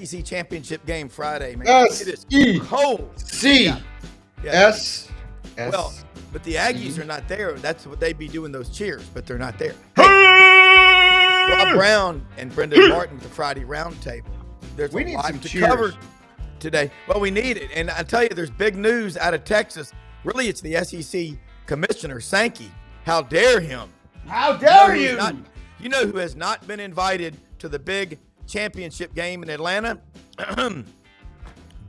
SEC championship game Friday, man. S It is E cold. C Yeah. S S. Well, but the Aggies are not there. That's what they'd be doing, those cheers, but they're not there. Rob Brown and Brendan Martin with the Friday Roundtable. There's We a need lot some to cheers. cover today. Well, we need it. And I tell you, there's big news out of Texas. Really, it's the SEC commissioner, Sankey. How dare him? How dare you? You know who has not been invited to the big championship game in Atlanta?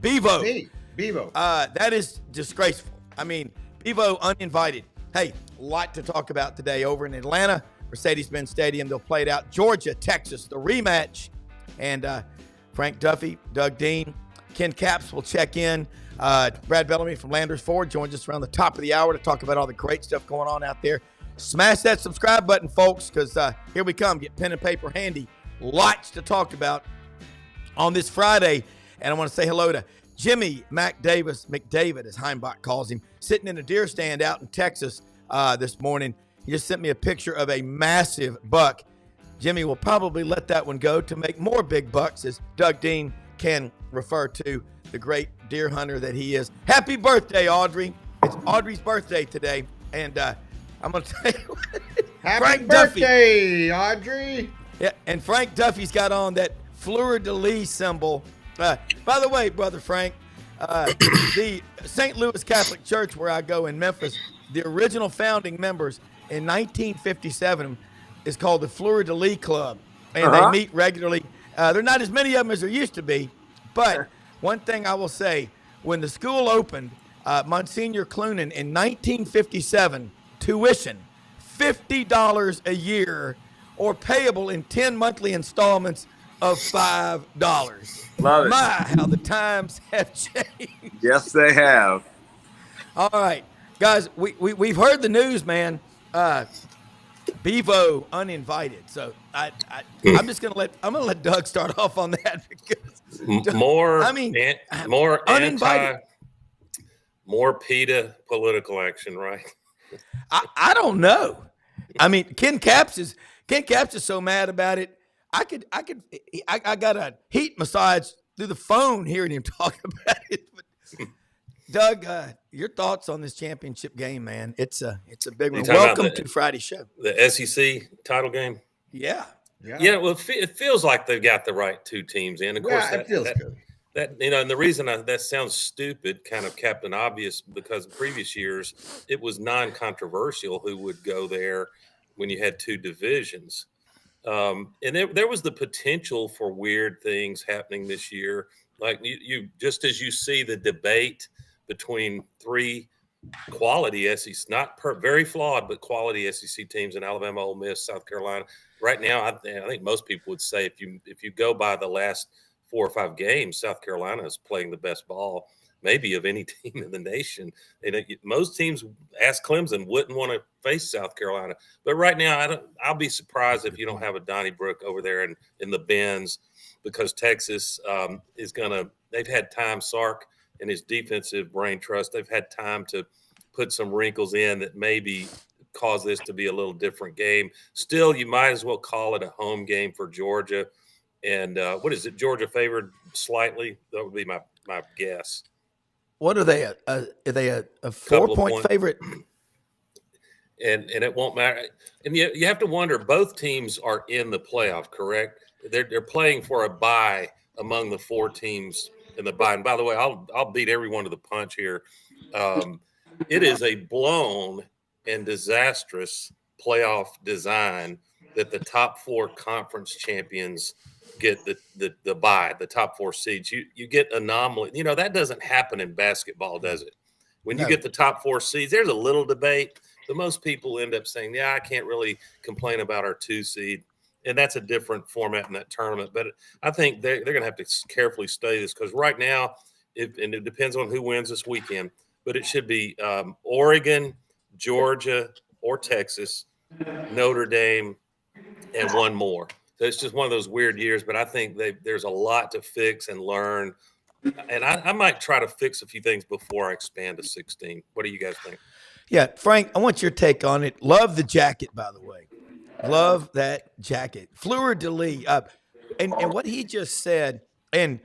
Bevo. Me, Bevo. That is disgraceful. I mean, Bevo uninvited. Hey, a lot to talk about today over in Atlanta, Mercedes-Benz Stadium. They'll play it out. Georgia, Texas, the rematch. And Frank Duffy, Doug Dean, Ken Capps will check in. Brad Bellamy from Landers Ford joins us around the top of the hour to talk about all the great stuff going on out there. Smash that subscribe button, folks, because here we come. Get pen and paper handy. Lots to talk about on this Friday. And I want to say hello to Jimmy McDavid, as Heimbach calls him, sitting in a deer stand out in Texas this morning. He just sent me a picture of a massive buck. Jimmy will probably let that one go to make more big bucks, as Doug Dean can refer to the great deer hunter that he is. Happy birthday, Audrey. It's Audrey's birthday today. And I'm going to tell you what, Happy Frank birthday, Audrey. Yeah, and Frank Duffy's got on that fleur-de-lis symbol. By the way, Brother Frank, the St. Louis Catholic Church where I go in Memphis, the original founding members in 1957 is called the Fleur-de-Lis Club, and they meet regularly. There are not as many of them as there used to be, but one thing I will say, when the school opened, Monsignor Clunan in 1957, tuition, $50 a year, or payable in 10 monthly installments of $5. Love it. My, how the times have changed. Yes, they have. All right, guys, we've heard the news, man. Bevo uninvited, so I'm just gonna let Doug start off on that because more uninvited. More PETA political action, right? I don't know. I mean, Ken Capps is so mad about it. I got a heat massage through the phone hearing him talk about it. But Doug, your thoughts on this championship game, man? It's a big one. Welcome to Friday's show. The SEC title game. Yeah. Well, it feels like they've got the right two teams in. Of course, it feels good. That and the reason that sounds stupid, kind of Captain Obvious, because in previous years it was non-controversial who would go there when you had two divisions, and there was the potential for weird things happening this year. Like you just as you see the debate between three quality SEC, very flawed, but quality SEC teams in Alabama, Ole Miss, South Carolina. Right now, I think most people would say if you go by the last 4 or 5 games, South Carolina is playing the best ball, maybe of any team in the nation. And most teams, ask Clemson, wouldn't want to face South Carolina. But right now, I'll be surprised if you don't have a Donnybrook over there in the Benz, because Texas is going to – they've had time, Sark and his defensive brain trust, they've had time to put some wrinkles in that maybe cause this to be a little different game. Still, you might as well call it a home game for Georgia. And what is it? Georgia favored slightly? That would be my guess. What are they? Are they a 4-point favorite? And it won't matter. And you have to wonder. Both teams are in the playoff, correct? They're playing for a bye among the 4 teams in the bye. And by the way, I'll beat everyone to the punch here. It is a blown and disastrous playoff design that the top 4 conference champions get the bye, the top 4 seeds. You get anomaly. That doesn't happen in basketball, does it? When you get the top 4 seeds, there's a little debate, but most people end up saying, yeah, I can't really complain about our 2 seed. And that's a different format in that tournament. But I think they're going to have to carefully study this, because right now, and it depends on who wins this weekend, but it should be Oregon, Georgia, or Texas, Notre Dame, and one more. So it's just one of those weird years, but I think there's a lot to fix and learn. And I might try to fix a few things before I expand to 16. What do you guys think? Yeah, Frank, I want your take on it. Love the jacket, by the way. Love that jacket. Fleur de lis. And what he just said, And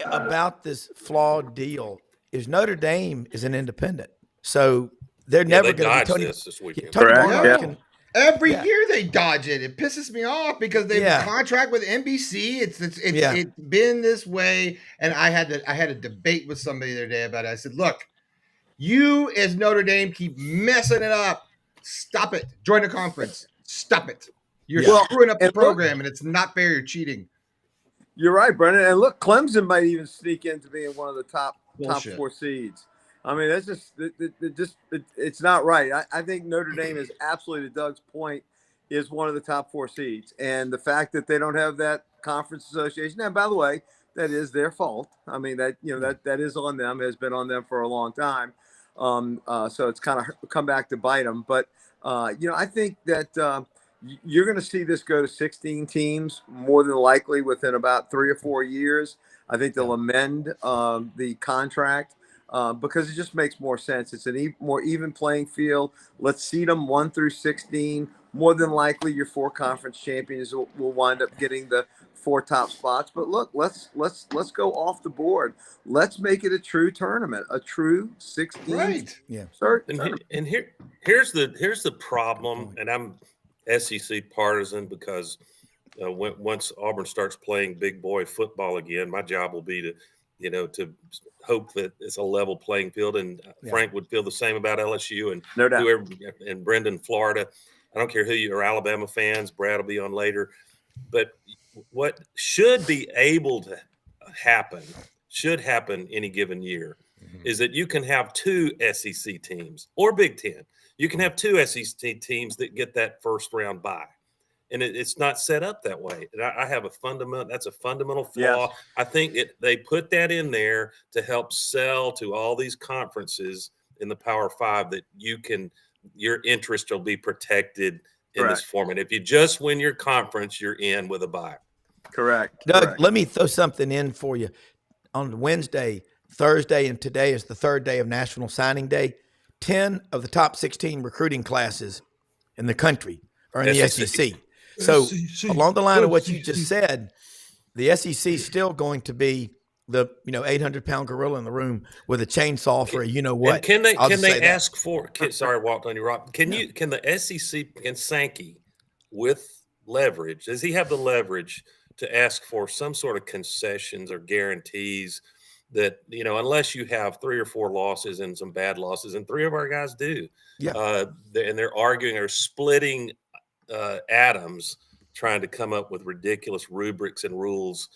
about this flawed deal is Notre Dame is an independent, so they're Yeah, never they going to be dodged Tony. this weekend. Tony Correct, Barnard yeah. can. Every Yeah. year they dodge it. It pisses me off because they Yeah. contract with NBC. Yeah. It's been this way. And I had a debate with somebody the other day about it. I said, look, you as Notre Dame keep messing it up. Stop it. Join the conference. Stop it. You're Yeah. screwing up the and look- program, and it's not fair. You're cheating. You're right, Brendan. And look, Clemson might even sneak into being one of the top Bullshit. 4 seeds. I mean, that's it's not right. I think Notre Dame is absolutely, to Doug's point, is one of the top 4 seeds. And the fact that they don't have that conference association, and by the way, that is their fault. I mean, that is on them, has been on them for a long time. So it's kind of come back to bite them. But, I think that you're going to see this go to 16 teams more than likely within about 3 or 4 years. I think they'll amend the contract because it just makes more sense. It's a more even playing field. Let's seed them 1 through 16. More than likely, your 4 conference champions will wind up getting the 4 top spots. But look, let's go off the board. Let's make it a true tournament, a true 16. Right. Yeah. And here's the problem, and I'm SEC partisan because once Auburn starts playing big boy football again, my job will be to hope that it's a level playing field. And Frank would feel the same about LSU and No doubt. whoever, and Brendan, Florida. I don't care who you are, Alabama fans. Brad will be on later. But what should be able to happen any given year is that you can have 2 SEC teams or Big Ten. You can have 2 SEC teams that get that first round bye. And it's not set up that way. And I have that's a fundamental flaw. Yes. I think they put that in there to help sell to all these conferences in the Power 5 that your interest will be protected in this format. If you just win your conference, you're in with a bye. Correct. Doug, let me throw something in for you. On Wednesday, Thursday, and today is the 3rd day of National Signing Day. 10 of the top 16 recruiting classes in the country are in the SEC. So along the line of what you just said, the SEC is still going to be the 800-pound gorilla in the room with a chainsaw for a what. And can they ask for? Sorry, I walked on you, Rob. Can the SEC, can Sankey with leverage? Does he have the leverage to ask for some sort of concessions or guarantees that unless you have 3 or 4 losses and some bad losses, and 3 of our guys do, and they're arguing or splitting atoms, trying to come up with ridiculous rubrics and rules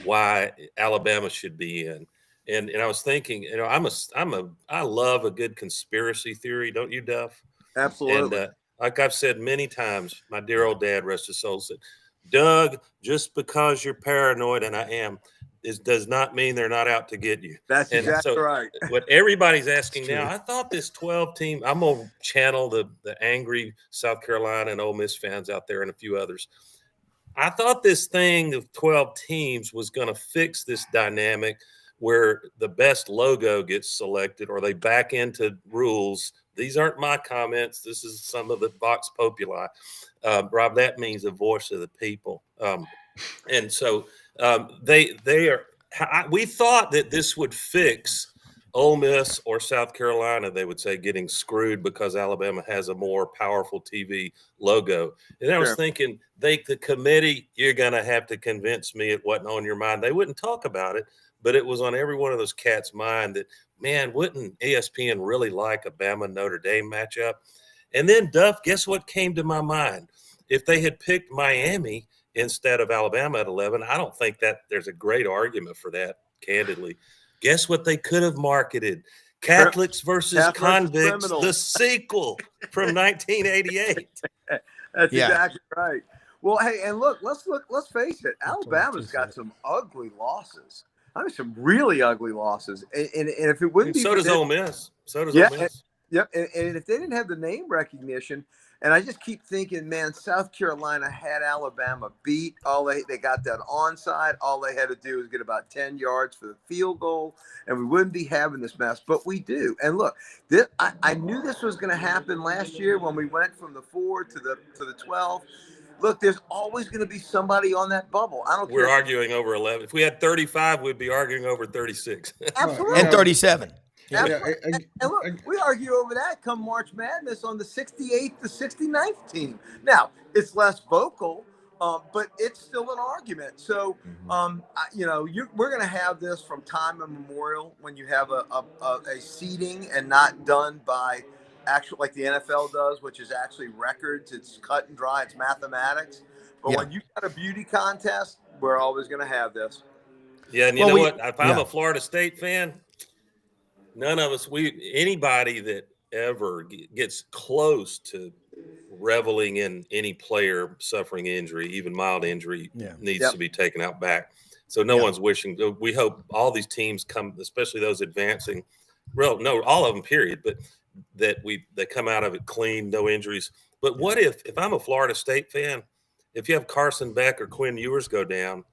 why Alabama should be in. And I was thinking, I love a good conspiracy theory, don't you, Duff? Absolutely. And like I've said many times, my dear old dad, rest his soul, said, Doug, just because you're paranoid, and I am, does not mean they're not out to get you. That's exactly right. What everybody's asking now, I thought this 12 team, I'm going to channel the angry South Carolina and Ole Miss fans out there and a few others. I thought this thing of 12 teams was going to fix this dynamic where the best logo gets selected or they back into rules. These aren't my comments. This is some of the Vox Populi. Rob, that means the voice of the people. And so they are. We thought that this would fix Ole Miss or South Carolina. They would say getting screwed because Alabama has a more powerful TV logo. And I was thinking, the committee, you're going to have to convince me it wasn't on your mind. They wouldn't talk about it, but it was on every one of those cats' mind that, man, wouldn't ESPN really like a Bama Notre Dame matchup? And then, Duff, guess what came to my mind? If they had picked Miami instead of Alabama at 11, I don't think that there's a great argument for that, candidly. Guess what they could have marketed? Catholics versus Convicts, the sequel from 1988. That's exactly right. Well, hey, and let's face it. Alabama's got some ugly losses. I mean, some really ugly losses. And if it wouldn't be so does Ole Miss. So does Ole Miss. Yep. And if they didn't have the name recognition, and I just keep thinking, man, South Carolina had Alabama beat. They got that onside. All they had to do was get about 10 yards for the field goal, and we wouldn't be having this mess. But we do. And look, I knew this was going to happen last year when we went from the 4 to the 12. look, there's always going to be somebody on that bubble. I don't We're care. arguing over 11. If we had 35, we'd be arguing over 36. Absolutely. And 37. Absolutely. And look, we argue over that come March Madness on the 68th to 69th team. Now, it's less vocal, but it's still an argument. So, we're going to have this from time immemorial when you have a seeding and not done by actual, like the NFL does, which is actually records. It's cut and dry. It's mathematics. But when you got a beauty contest, we're always going to have this. Yeah, and you know what? If I'm a Florida State fan, none of us, anybody that ever gets close to reveling in any player suffering injury, even mild injury, needs to be taken out back. So no one's wishing. We hope all these teams come, especially those advancing. Well, no, all of them, period. But they come out of it clean, no injuries. But what if I'm a Florida State fan, if you have Carson Beck or Quinn Ewers go down,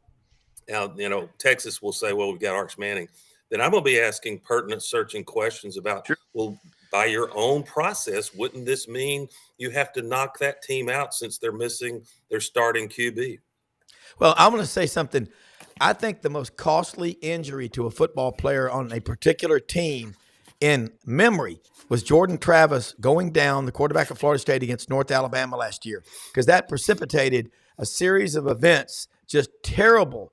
now Texas will say, well, we've got Arch Manning. Then I'm going to be asking pertinent, searching questions about, well, by your own process, wouldn't this mean you have to knock that team out since they're missing their starting QB? Well, I'm going to say something. I think the most costly injury to a football player on a particular team in memory was Jordan Travis going down, the quarterback of Florida State, against North Alabama last year, because that precipitated a series of events, just terrible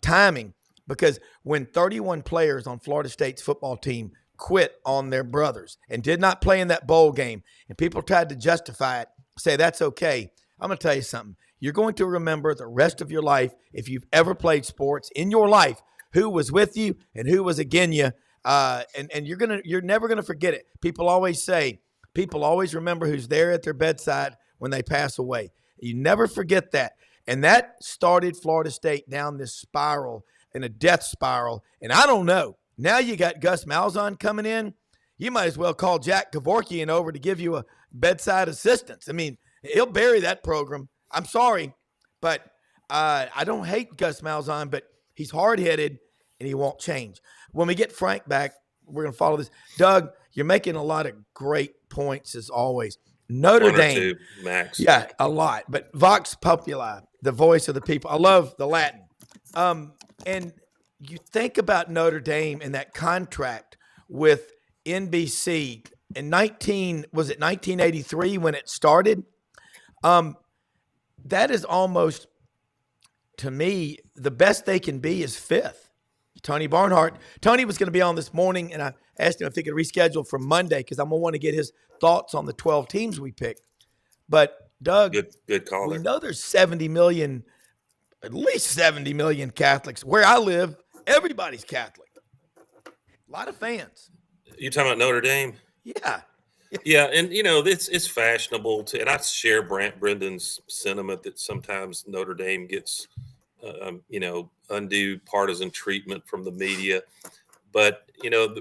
timing. Because when 31 players on Florida State's football team quit on their brothers and did not play in that bowl game, and people tried to justify it, say that's okay, I'm going to tell you something. You're going to remember the rest of your life, if you've ever played sports in your life, who was with you and who was against you, and you're never gonna forget it. People always remember who's there at their bedside when they pass away. You never forget that, and that started Florida State down this spiral, in a death spiral. And I don't know. Now you got Gus Malzahn coming in. You might as well call Jack Kevorkian over to give you a bedside assistance. I mean, he'll bury that program. I'm sorry, but I don't hate Gus Malzahn, but he's hard-headed and he won't change. When we get Frank back, we're going to follow this. Doug, you're making a lot of great points as always. Notre Dame. Two, max. Yeah, a lot. But Vox Populi, the voice of the people. I love the Latin. And you think about Notre Dame and that contract with NBC in 1983 when it started? That is almost, to me, the best they can be is fifth. Tony Barnhart. Tony was going to be on this morning, and I asked him if he could reschedule for Monday because I'm going to want to get his thoughts on the 12 teams we picked. But, Doug, good call we there. know there's 70 million, at least 70 million Catholics. Where I live, everybody's Catholic. A lot of fans. You talking about Notre Dame? Yeah. Yeah, and it's fashionable to, and I share Brendan's sentiment that sometimes Notre Dame gets, undue partisan treatment from the media. But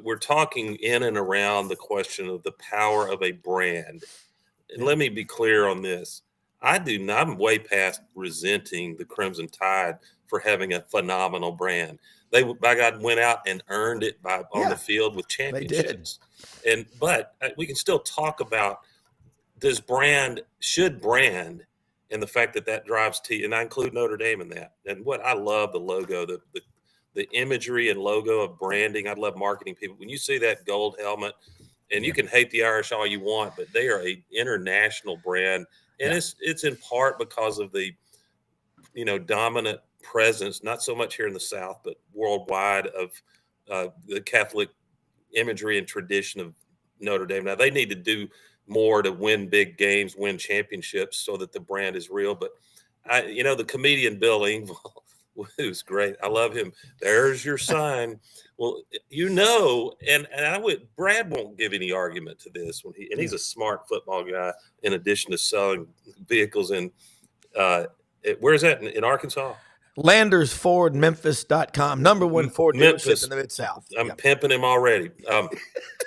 we're talking in and around the question of the power of a brand. And let me be clear on this: I'm way past resenting the Crimson Tide for having a phenomenal brand. They, by God, went out and earned it on the field with championships. But we can still talk about should brand, and the fact that drives and I include Notre Dame in that. And what I love, the logo, the imagery and logo of branding. I love marketing people. When you see that gold helmet, and you can hate the Irish all you want, but they are a international brand, and it's in part because of the dominant presence, not so much here in the South, but worldwide, of the Catholic imagery and tradition of Notre Dame. Now, they need to do more to win big games, win championships, so that the brand is real. But the comedian Bill Engvall, who's great, I love him. There's your sign. Well, and Brad won't give any argument to this and he's a smart football guy. In addition to selling vehicles in where's that in Arkansas? LandersFordMemphis.com, number one Ford dealership in the Mid-South. I'm pimping him already.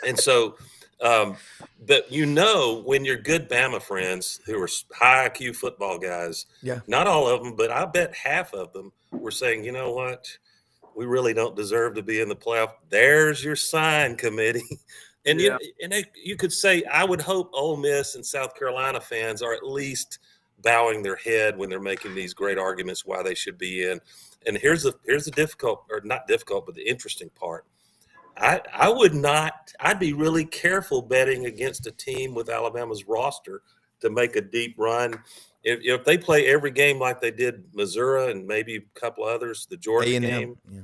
And so, but when you're good Bama friends who are high IQ football guys, not all of them, but I bet half of them were saying, you know what, we really don't deserve to be in the playoff. There's your sign, committee. And you could say, I would hope Ole Miss and South Carolina fans are at least bowing their head when they're making these great arguments why they should be in. And here's the difficult, or not difficult, but the interesting part. I would not. I'd be really careful betting against a team with Alabama's roster to make a deep run. If they play every game like they did Missouri and maybe a couple others, the Georgia A&M, game, yeah.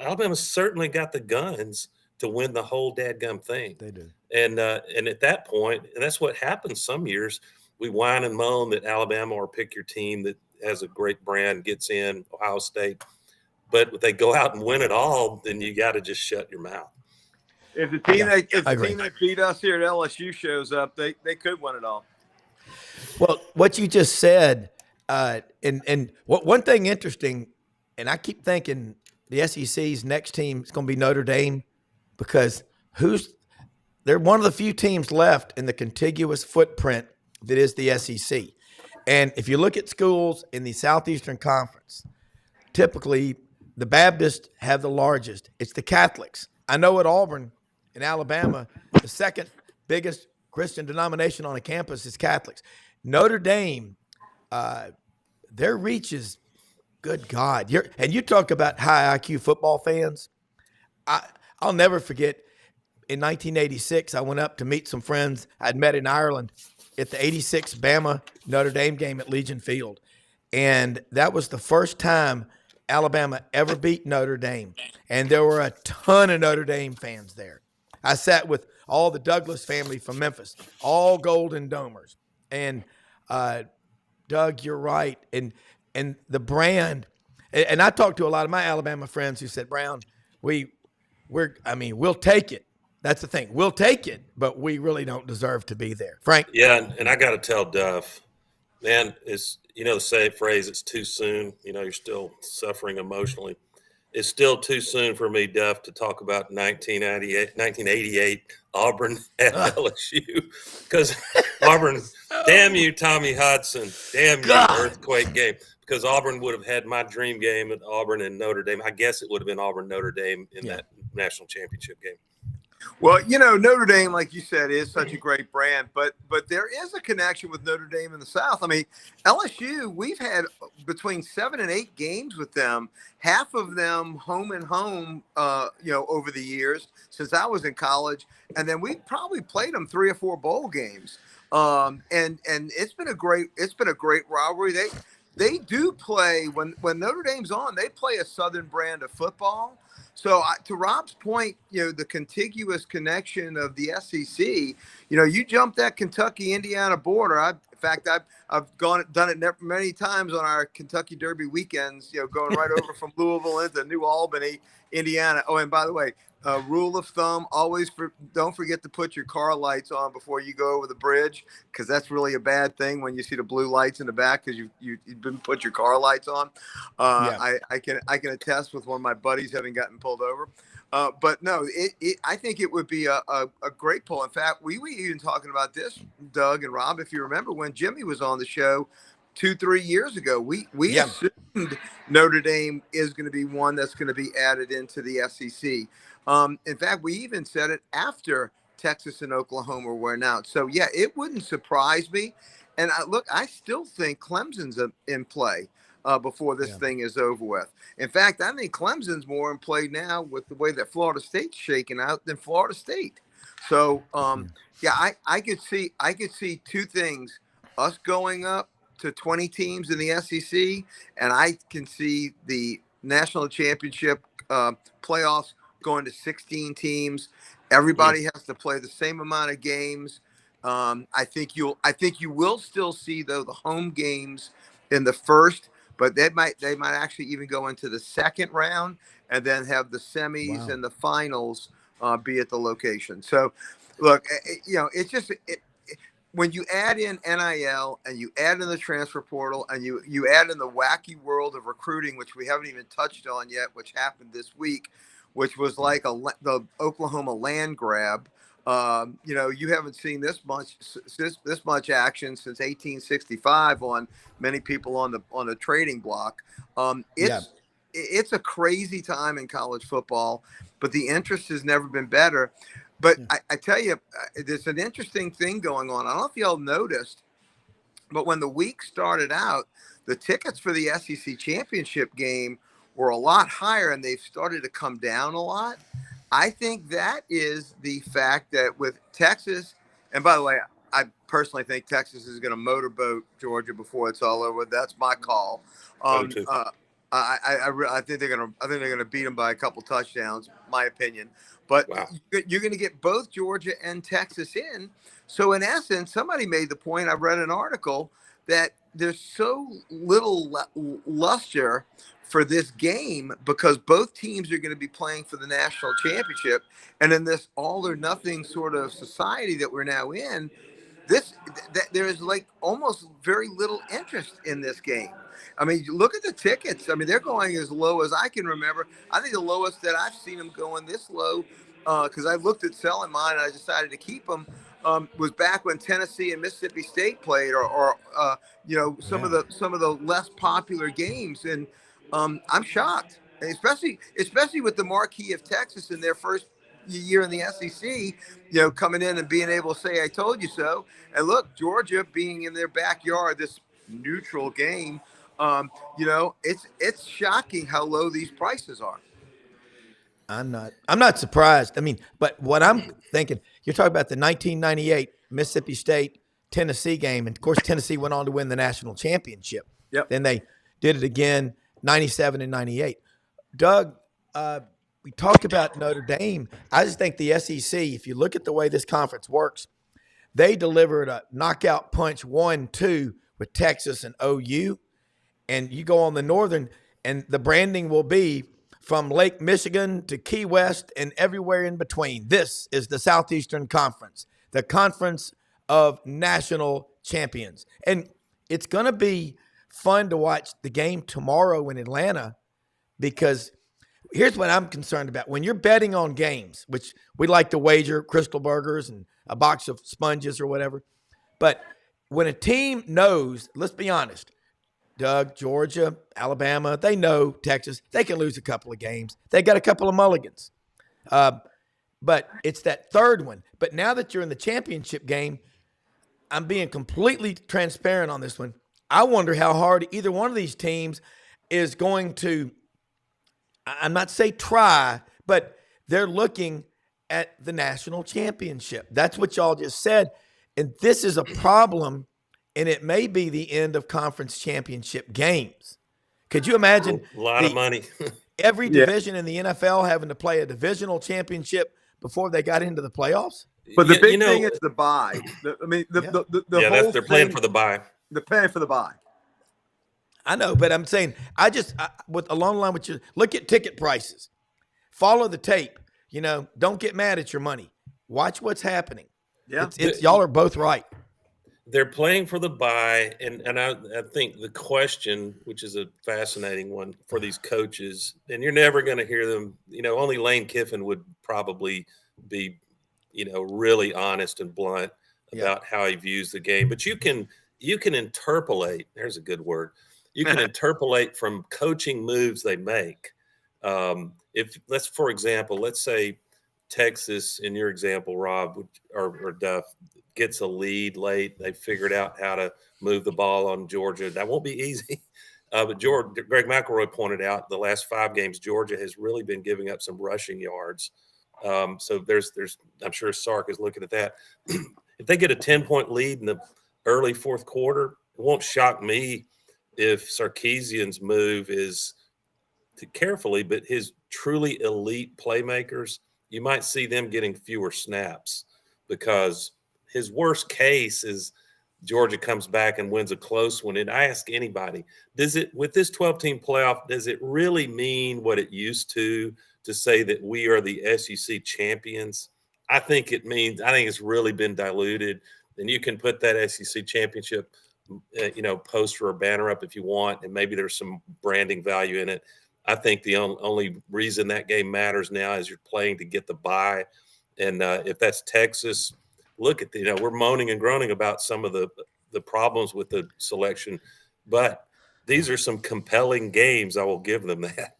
Alabama's certainly got the guns to win the whole dadgum thing. They do. And at that point, and that's what happens some years, we whine and moan that Alabama or pick your team that has a great brand gets in, Ohio State. But if they go out and win it all, then you got to just shut your mouth. If the team agree. that beat us here at LSU shows up, they could win it all. Well, what you just said, and one thing interesting, and I keep thinking the SEC's next team is going to be Notre Dame, because they're one of the few teams left in the contiguous footprint that is the SEC. And if you look at schools in the Southeastern Conference, typically the Baptists have the largest. It's the Catholics. I know at Auburn in Alabama, the second biggest Christian denomination on a campus is Catholics. Notre Dame, their reach is, good God. You talk about high IQ football fans. I'll never forget, in 1986, I went up to meet some friends I'd met in Ireland at the 86 Bama Notre Dame game at Legion Field. And that was the first time Alabama ever beat Notre Dame. And there were a ton of Notre Dame fans there. I sat with all the Douglas family from Memphis, all Golden Domers. And Doug, you're right. And the brand, and I talked to a lot of my Alabama friends who said, Brown, we'll take it. That's the thing. We'll take it, but we really don't deserve to be there. Frank? Yeah, and I got to tell Duff, man, it's, the phrase, it's too soon. You're still suffering emotionally. It's still too soon for me, Duff, to talk about 1988 Auburn at LSU. Because Auburn, damn you, Tommy Hudson, damn you, earthquake game. Because Auburn would have had my dream game at Auburn and Notre Dame. I guess it would have been Auburn-Notre Dame in that national championship game. Well, Notre Dame, like you said, is such a great brand, but there is a connection with Notre Dame in the South. I mean, LSU, we've had between 7 and 8 games with them, half of them home and home, over the years since I was in college, and then we probably played them 3 or 4 bowl games. And it's been a great rivalry. They do play when Notre Dame's on, they play a Southern brand of football. So to Rob's point, the contiguous connection of the SEC, you jump that Kentucky-Indiana border. I've done it many times on our Kentucky Derby weekends, going right over from Louisville into New Albany, Indiana. Oh, and by the way, rule of thumb, don't forget to put your car lights on before you go over the bridge, because that's really a bad thing when you see the blue lights in the back because you didn't put your car lights on. I can attest with one of my buddies having gotten pulled over. But no, I think it would be a great pull. In fact, we were even talking about this, Doug and Rob, if you remember when Jimmy was on the show 2-3 years ago, we assumed Notre Dame is going to be one that's going to be added into the SEC. In fact, we even said it after Texas and Oklahoma were announced. So, yeah, it wouldn't surprise me. And I still think Clemson's in play before this thing is over with. In fact, I think Clemson's more in play now with the way that Florida State's shaking out than Florida State. So, I could see 2 things: us going up to 20 teams in the SEC, and I can see the national championship playoffs going to 16 teams. Everybody has to play the same amount of games. I think you will still see though the home games in the first, but they might actually even go into the second round and then have the semis and the finals be at the location. So, look, it's just when you add in NIL and you add in the transfer portal and you add in the wacky world of recruiting, which we haven't even touched on yet, which happened this week, which was like the Oklahoma land grab. You haven't seen this much action since 1865 on many people on the trading block. It's a crazy time in college football, but the interest has never been better. But I tell you, there's an interesting thing going on. I don't know if y'all noticed, But when the week started out, the tickets for the SEC championship game were a lot higher, and they've started to come down a lot. I think that is the fact that with Texas, and by the way, I personally think Texas is going to motorboat Georgia before it's all over. That's my call. I do too. I think they're gonna beat them by a couple touchdowns, my opinion. But Wow. you're going to get both Georgia and Texas in. So in essence, somebody made the point. I read an article that there's so little luster for this game because both teams are going to be playing for the national championship, and in this all or nothing sort of society that we're now in, there is like almost very little interest in this game. I mean, look at the tickets. I mean, they're going as low as I can remember. I think the lowest that I've seen them going this low, because I looked at selling mine and I decided to keep them, was back when Tennessee and Mississippi State played, or some of the less popular games. And I'm shocked, especially with the marquee of Texas in their first year in the SEC, coming in and being able to say, "I told you so." And look, Georgia being in their backyard, this neutral game, it's shocking how low these prices are. I'm not surprised. I mean, but what I'm thinking, you're talking about the 1998 Mississippi State Tennessee game, and of course Tennessee went on to win the national championship. Yep. Then they did it again, 97 and 98. Doug, we talked about Notre Dame. I just think the SEC, if you look at the way this conference works, they delivered a knockout punch 1-2 with Texas and OU. And you go on the Northern, and the branding will be from Lake Michigan to Key West and everywhere in between. This is the Southeastern Conference, the conference of national champions. And it's going to be fun to watch the game tomorrow in Atlanta, because here's what I'm concerned about. When you're betting on games, which we like to wager Crystal Burgers and a box of sponges or whatever, but when a team knows, let's be honest, Doug, Georgia, Alabama, they know Texas, they can lose a couple of games. They got a couple of mulligans. But it's that third one. But now that you're in the championship game, I'm being completely transparent on this one. I wonder how hard either one of these teams is going to, I'm not saying try, but they're looking at the national championship. That's what y'all just said. And this is a problem, and it may be the end of conference championship games. Could you imagine A lot of money. every division in the NFL having to play a divisional championship before they got into the playoffs? But the big thing is the bye. They're playing for the bye. They're paying for the bye. I know, but I'm saying with along the line with you, look at ticket prices, follow the tape. Don't get mad at your money. Watch what's happening. Yeah, y'all are both right. They're playing for the bye, and I think the question, which is a fascinating one for these coaches, and you're never going to hear them. Only Lane Kiffin would probably be, really honest and blunt about how he views the game. But you can interpolate. There's a good word. You can interpolate from coaching moves they make. For example, let's say Texas, in your example, Rob or Duff, gets a lead late. They figured out how to move the ball on Georgia. That won't be easy. But Greg McElroy pointed out the last 5 games, Georgia has really been giving up some rushing yards. So there's I'm sure Sark is looking at that. If they get a 10-point lead in the early fourth quarter, it won't shock me if Sarkisian's move is carefully, but his truly elite playmakers, you might see them getting fewer snaps, because his worst case is Georgia comes back and wins a close one. And I ask anybody, with this 12-team playoff, does it really mean what it used to say that we are the SEC champions? I think it's really been diluted. And you can put that SEC championship, poster or banner up if you want, and maybe there's some branding value in it. I think the only reason that game matters now is you're playing to get the bye. And if that's Texas, look at we're moaning and groaning about some of the problems with the selection, but these are some compelling games. I will give them that.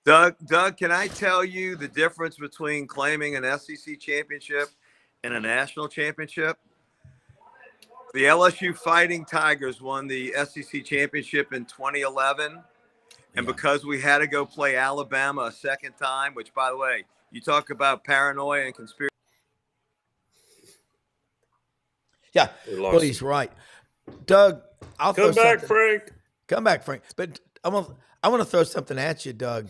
Doug, can I tell you the difference between claiming an SEC championship and a national championship? The LSU Fighting Tigers won the SEC championship in 2011. And because we had to go play Alabama a second time, which, by the way, you talk about paranoia and conspiracy. Yeah, well, he's right. Doug, I'll come throw back, something. Frank. Come back, Frank. But I want to throw something at you, Doug.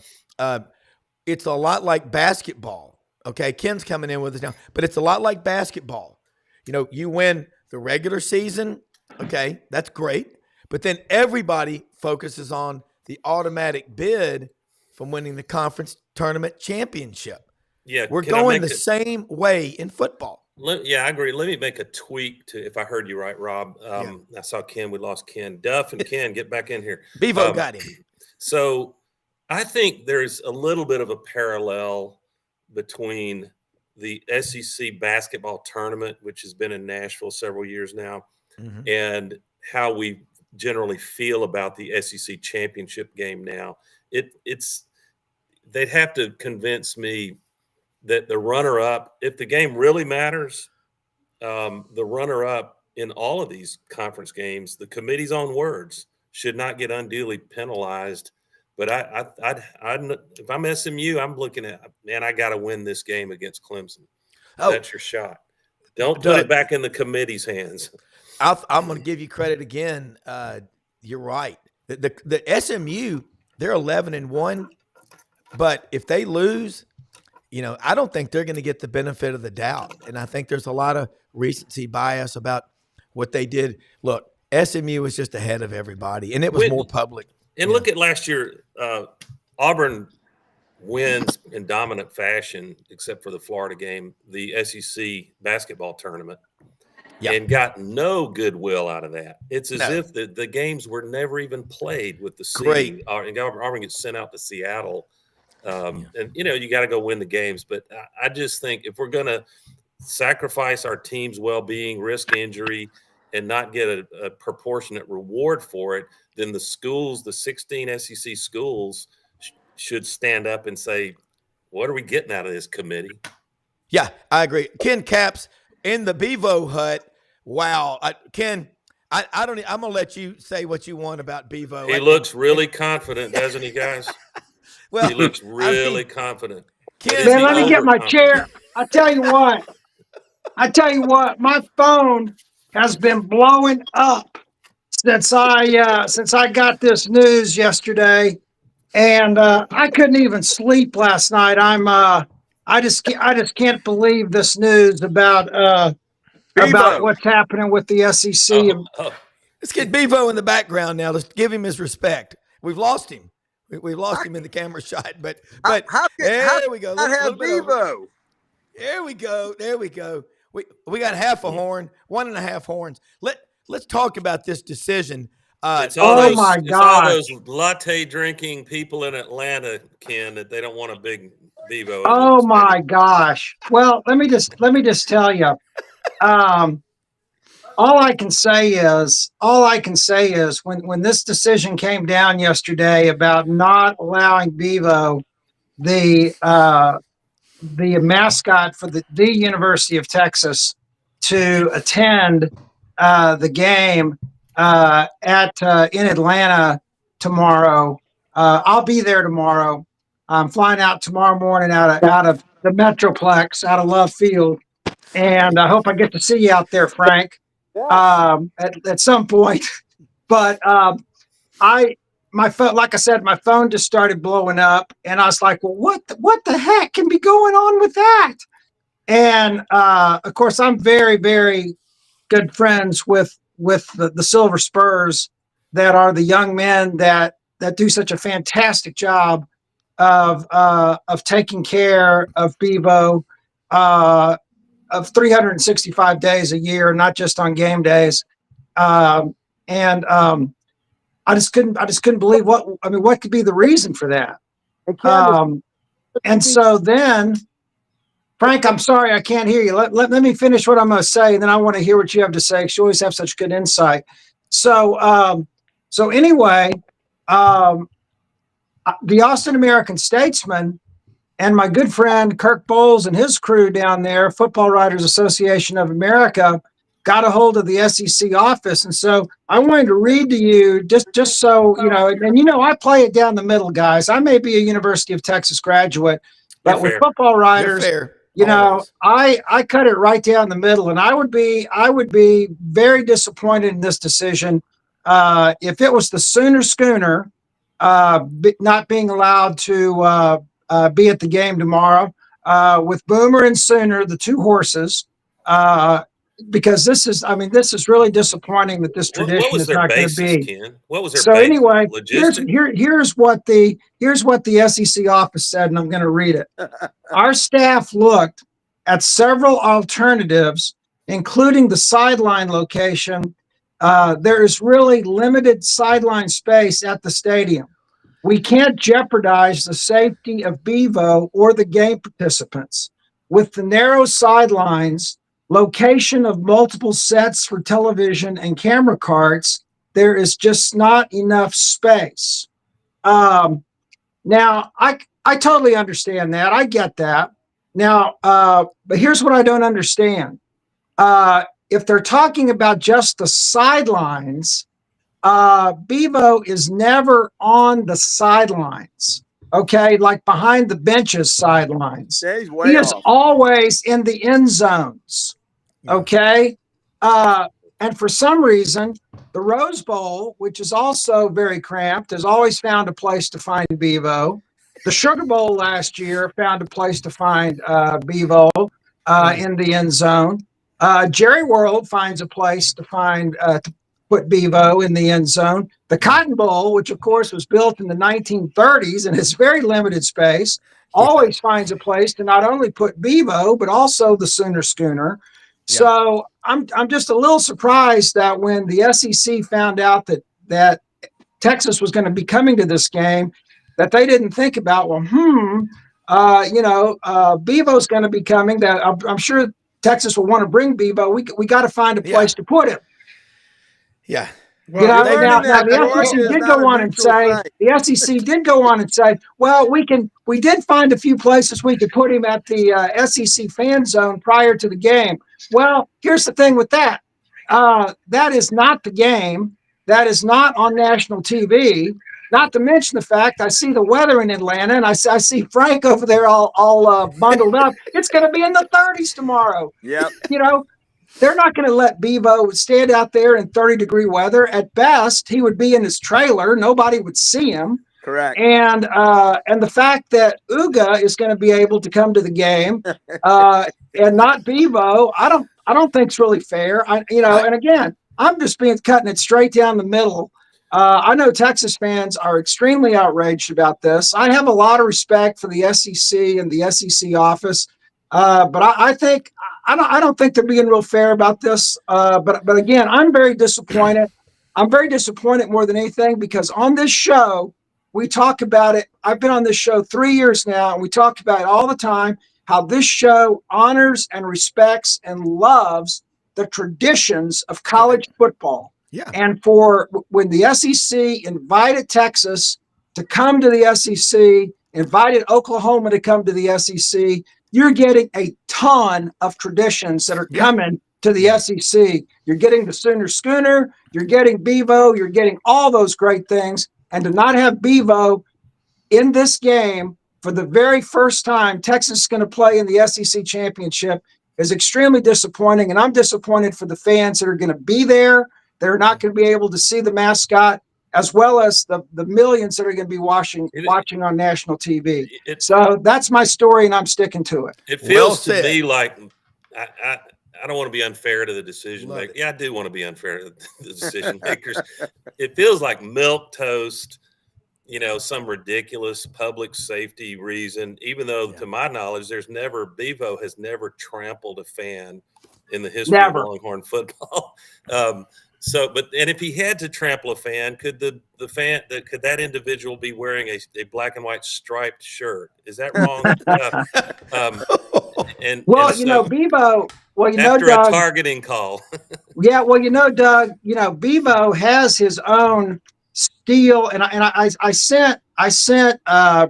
It's a lot like basketball. Okay, Ken's coming in with us now, but it's a lot like basketball. You know, you win the regular season. Okay, that's great. But then everybody focuses on the automatic bid from winning the conference tournament championship. Yeah, we're going the same way in football. Yeah, I agree. Let me make a tweak to, if I heard you right, Rob. I saw Ken. We lost Ken. Duff and Ken, get back in here. Bevo got him. So I think there's a little bit of a parallel between the SEC basketball tournament, which has been in Nashville several years now, and how we generally feel about the SEC championship game now. It's they'd have to convince me that the runner-up, if the game really matters, the runner-up in all of these conference games, the committee's own words, should not get unduly penalized. But if I'm SMU, I'm looking at, man, I got to win this game against Clemson. That's your shot. Don't put it back in the committee's hands. I'm going to give you credit again. You're right. The SMU, they're 11-1, but if they lose, you know, I don't think they're going to get the benefit of the doubt. And I think there's a lot of recency bias about what they did. Look, SMU was just ahead of everybody, and it was more public. And look at last year, Auburn wins in dominant fashion, except for the Florida game, the SEC basketball tournament, and got no goodwill out of that. It's as if the games were never even played with the seed. And Auburn gets sent out to Seattle. And, you know, you got to go win the games. But I just think if we're going to sacrifice our team's well-being, risk injury, and not get a proportionate reward for it, then the schools, the 16 SEC schools, should stand up and say, what are we getting out of this committee? Yeah, I agree. Ken Capps in the Bevo hut. Wow. Ken, I'm going to let you say what you want about Bevo. He looks really confident, doesn't he, guys? Well, he looks really confident. Man, let me get my chair. I tell you what, my phone has been blowing up since I got this news yesterday, and I couldn't even sleep last night. I just can't believe this news about what's happening with the SEC. Let's get Bevo in the background now. Let's give him his respect. We've lost him. We lost him in the camera shot, but there we go. I have Bevo. There we go. We got half a horn, 1.5 horns. Let's talk about this decision. It's all those latte drinking people in Atlanta, Ken, that they don't want a big Bevo. Oh my gosh. Well, let me just tell you. All I can say is when this decision came down yesterday about not allowing Bevo, the mascot for the University of Texas, to attend the game in Atlanta tomorrow. I'll be there tomorrow. I'm flying out tomorrow morning out of the Metroplex, out of Love Field, and I hope I get to see you out there, Frank. At some point, but my phone, like I said, my phone just started blowing up, and I was like, well, what the heck can be going on with that? And of course, I'm very, very good friends with the Silver Spurs, that are the young men that do such a fantastic job of taking care of Bevo. Of 365 days a year, not just on game days, and I just couldn't believe what could be the reason for that. And so then, Frank, I'm sorry I can't hear you. Let me finish what I'm going to say, and then I want to hear what you have to say, because you always have such good insight. So anyway, the Austin American-Statesman and my good friend Kirk Bowles and his crew down there, Football Writers Association of America, got a hold of the SEC office. And so I wanted to read to you just so, and I play it down the middle, guys. I may be a University of Texas graduate, but with football writers, I cut it right down the middle, and I would be very disappointed in this decision if it was the Sooner Schooner not being allowed to be at the game tomorrow with Boomer and Sooner, the two horses. Because this is really disappointing that this tradition is not going to be. Ken? What was their so basis? Anyway, Logistic? here's what the SEC office said, and I'm going to read it. Our staff looked at several alternatives, including the sideline location. There is really limited sideline space at the stadium. We can't jeopardize the safety of Bevo or the game participants. With the narrow sidelines, location of multiple sets for television and camera carts, there is just not enough space. Now, I totally understand that. I get that. Now, but here's what I don't understand. If they're talking about just the sidelines, Bevo is never on the sidelines. Okay, like behind the benches sidelines. He is always in the end zones. Okay. And for some reason, the Rose Bowl, which is also very cramped, has always found a place to find Bevo. The Sugar Bowl last year found a place to find Bevo in the end zone. Jerry World finds a place to find to put Bevo in the end zone. The Cotton Bowl, which of course was built in the 1930s and has very limited space, always finds a place to not only put Bevo but also the Sooner Schooner. So I'm just a little surprised that when the SEC found out that Texas was going to be coming to this game, that they didn't think about, Bevo's going to be coming. That I'm sure Texas will want to bring Bevo. We got to find a place to put him. Yeah. Well, the SEC did go on and say, well, we did find a few places we could put him at the SEC fan zone prior to the game. Well, here's the thing with that. That is not the game. That is not on national TV. Not to mention the fact I see the weather in Atlanta, and I see Frank over there all bundled up. It's going to be in the 30s tomorrow. Yep. They're not going to let Bevo stand out there in 30-degree weather. At best, he would be in his trailer. Nobody would see him. Correct. And the fact that Uga is going to be able to come to the game and not Bevo, I don't think it's really fair. And again, I'm just cutting it straight down the middle. I know Texas fans are extremely outraged about this. I have a lot of respect for the SEC and the SEC office, but I don't think they're being real fair about this. But again, I'm very disappointed. I'm very disappointed more than anything because on this show, we talk about it. I've been on this show 3 years now, and we talk about it all the time, how this show honors and respects and loves the traditions of college football. Yeah. And for when the SEC invited Texas to come to the SEC, invited Oklahoma to come to the SEC, you're getting a ton of traditions that are coming to the SEC. You're getting the Sooner Schooner, you're getting Bevo, you're getting all those great things. And to not have Bevo in this game for the very first time Texas is going to play in the SEC championship is extremely disappointing. And I'm disappointed for the fans that are going to be there. They're not going to be able to see the mascot, as well as the millions that are going to be watching on national TV. So that's my story, and I'm sticking to it. It feels to me like I don't want to be unfair to the decision makers. Yeah, I do want to be unfair to the decision makers. It feels like milquetoast, some ridiculous public safety reason, even though to my knowledge, Bevo has never trampled a fan in the history of Longhorn football. And if he had to trample a fan, could that individual be wearing a black and white striped shirt? Is that wrong? Bevo. Well, after Doug, a targeting call. Yeah, well, Doug, Bevo has his own steel, and I sent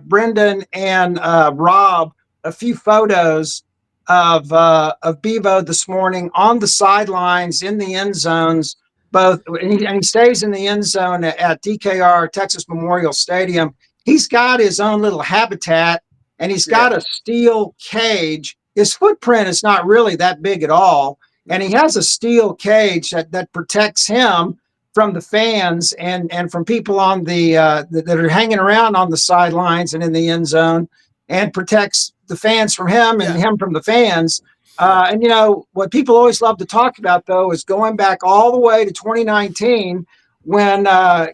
Brendan and Rob a few photos of Bevo this morning on the sidelines in the end zones. Both, and he stays in the end zone at DKR Texas Memorial Stadium. He's got his own little habitat, and he's got a steel cage. His footprint is not really that big at all, and he has a steel cage that protects him from the fans and from people on the that are hanging around on the sidelines and in the end zone, and protects the fans from him and him from the fans. And, you know, what people always love to talk about, though, is going back all the way to 2019 when,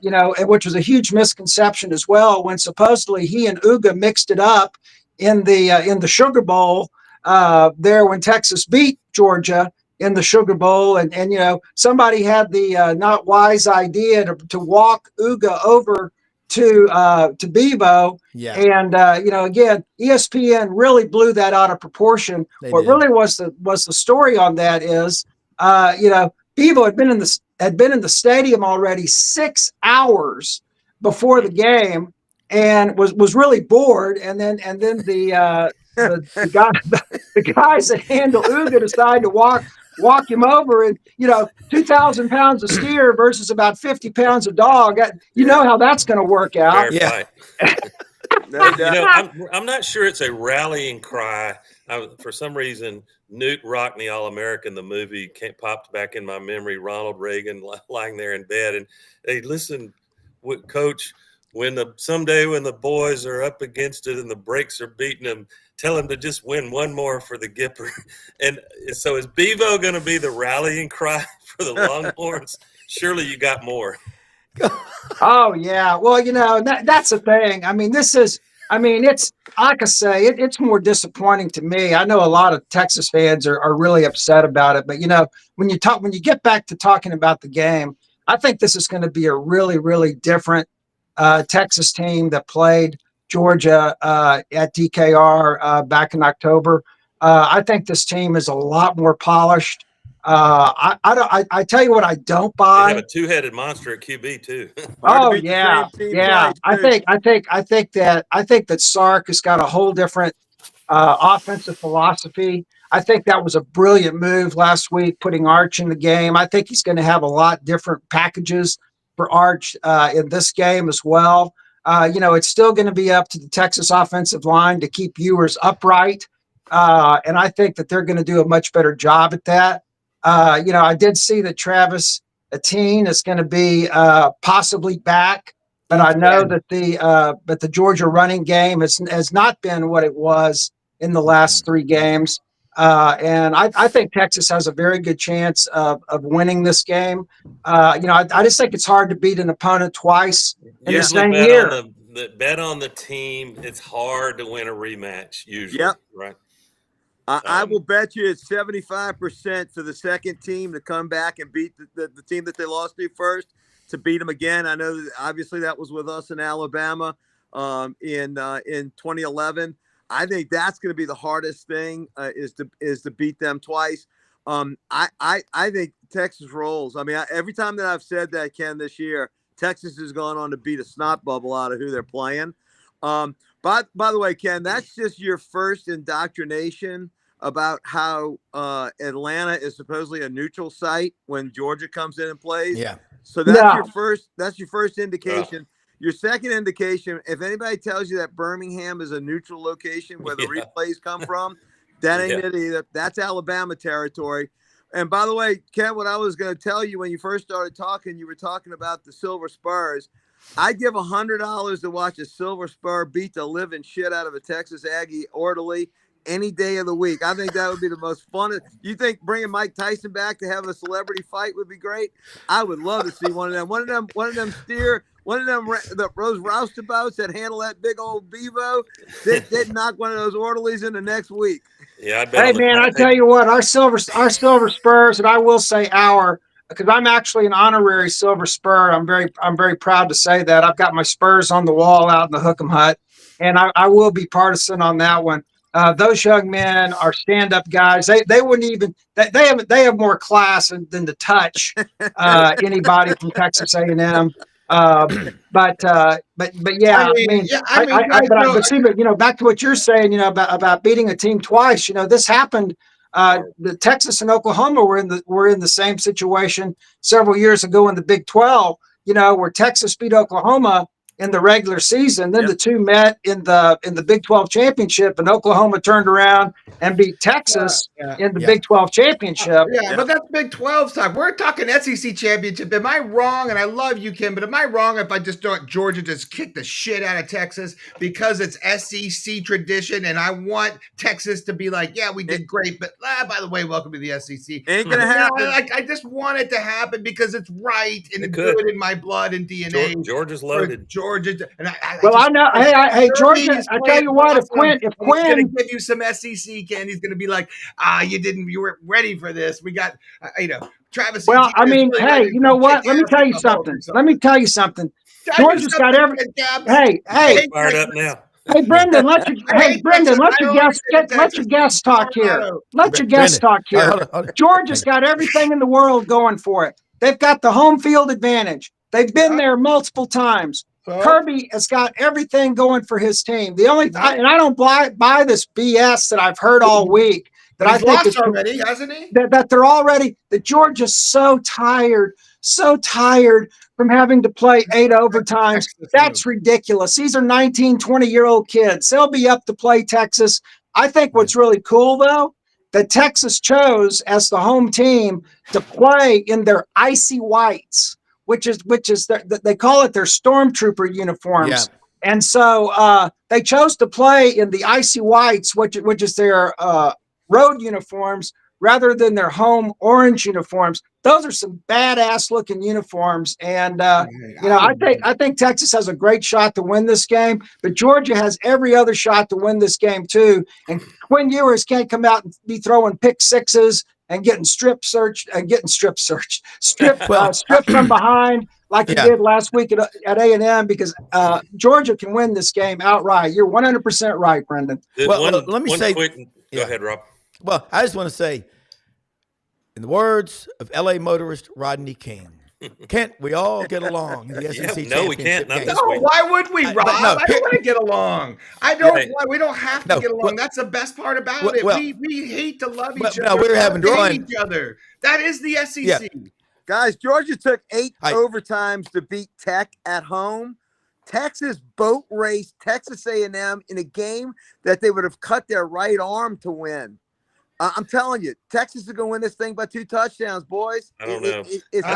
you know, which was a huge misconception as well, when supposedly he and Uga mixed it up in the Sugar Bowl there when Texas beat Georgia in the Sugar Bowl. And you know, somebody had the not wise idea to walk Uga over to Bevo. Yeah. And you know, again, ESPN really blew that out of proportion. What really was the story on that is, you know, Bevo had been in the stadium already 6 hours before the game and was really bored. And then the guys that handle Uga decided to walk him over, and you know, 2,000 pounds of steer versus about 50 pounds of dog. You know how that's going to work out. You know, I'm not sure it's a rallying cry. For some reason, Newt Rockney, All-American, the movie, popped back in my memory. Ronald Reagan lying there in bed, and hey, listen, Coach, someday when the boys are up against it and the brakes are beating them, tell him to just win one more for the Gipper. And so is Bevo going to be the rallying cry for the Longhorns? Surely you got more. Oh, yeah. Well, you know, that's the thing. I mean, it's like I say, it's more disappointing to me. I know a lot of Texas fans are really upset about it. But, you know, when you get back to talking about the game, I think this is going to be a really, really different Texas team that played Georgia at DKR back in October. I think this team is a lot more polished. I tell you what, I don't buy. They have a two-headed monster at QB too. Oh yeah. I think that Sark has got a whole different offensive philosophy. I think that was a brilliant move last week, putting Arch in the game. I think he's going to have a lot different packages for Arch in this game as well. You know, it's still going to be up to the Texas offensive line to keep Ewers upright. And I think that they're going to do a much better job at that. You know, I did see that Travis Etienne is going to be possibly back, but I know that the Georgia running game has not been what it was in the last 3 games. And I think Texas has a very good chance of winning this game. You know, I just think it's hard to beat an opponent twice in the same year. Bet on the team. It's hard to win a rematch usually. Yep. Right. I will bet you it's 75% for the second team to come back and beat the team that they lost to first, to beat them again. I know that obviously that was with us in Alabama in 2011. I think that's going to be the hardest thing is to beat them twice. I think Texas rolls. I mean, every time that I've said that, Ken, this year, Texas has gone on to beat a snot bubble out of who they're playing. But by the way, Ken, that's just your first indoctrination about how Atlanta is supposedly a neutral site when Georgia comes in and plays. Yeah. So that's your first indication. Your second indication, if anybody tells you that Birmingham is a neutral location where the replays come from, that ain't it either. That's Alabama territory. And by the way, Ken, what I was going to tell you when you first started talking, you were talking about the Silver Spurs. I'd give $100 to watch a Silver Spur beat the living shit out of a Texas Aggie orderly any day of the week. I think that would be the most fun. You think bringing Mike Tyson back to have a celebrity fight would be great? I would love to see one of them steer. One of them, those roustabouts that handle that big old Bevo, they'd knock one of those orderlies in the next week. Yeah, I bet. Hey man, I tell you what, our Silver Spurs, and I will say because I'm actually an honorary Silver Spur. I'm very proud to say that. I've got my Spurs on the wall out in the Hook'em Hut, and I will be partisan on that one. Those young men are stand-up guys. They wouldn't even they have more class than to touch anybody from Texas A&M. But yeah, guys, but back to what you're saying, about beating a team twice. This happened. The Texas and Oklahoma were in the same situation several years ago in the Big 12. Where Texas beat Oklahoma in the regular season. Then the two met in the Big 12 championship, and Oklahoma turned around and beat Texas in the Big 12 championship. But that's Big 12 talk. We're talking SEC championship. Am I wrong? And I love you, Kim, but am I wrong if I just thought Georgia just kicked the shit out of Texas because it's SEC tradition and I want Texas to be like, yeah, we did great, but by the way, welcome to the SEC. Ain't gonna happen. I just want it to happen because it's right and it's good in my blood and DNA. Georgia's loaded. Georgia, and I know. Hey, Georgia. I tell you what, if Quinn, he's gonna give you some SEC, Ken, he's gonna be like, you weren't ready for this. We got, Travis. Well, hey, you know what? Let me tell you something. Georgia's got everything. Hey, fired up now. Hey, Brendan, let your guests talk here. Let your guests talk here. Georgia's got everything in the world going for it. They've got the home field advantage. They've been there multiple times. Kirby has got everything going for his team. The only and I don't buy this BS that I've heard all week. That I think lost already, hasn't he? That they're already. That Georgia's so tired from having to play 8 overtimes. That's ridiculous. These are 19, 20-year-old kids. They'll be up to play Texas. I think what's really cool, though, that Texas chose as the home team to play in their icy whites, which is they call it their stormtrooper uniforms. Yeah. And so they chose to play in the icy whites, which is their road uniforms, rather than their home orange uniforms. Those are some badass looking uniforms. And, I think Texas has a great shot to win this game, but Georgia has every other shot to win this game too. And Quinn Ewers can't come out and be throwing pick sixes and getting stripped from behind like he did last week at A&M, because Georgia can win this game outright. You're 100% right, Brendan. Let me say, go ahead, Rob. Well, I just want to say, in the words of LA motorist Rodney King, can't we all get along in the SEC No, we can't. No, why would we, Rob? I don't want to get along. We don't have to get along. That's the best part about it. We hate to love each other. We're having fun. Each other. That is the SEC. Yeah. Guys, Georgia took 8 overtimes to beat Tech at home. Texas boat raced Texas A&M in a game that they would have cut their right arm to win. I'm telling you, Texas is going to win this thing by 2 touchdowns, boys. I don't know. I think it's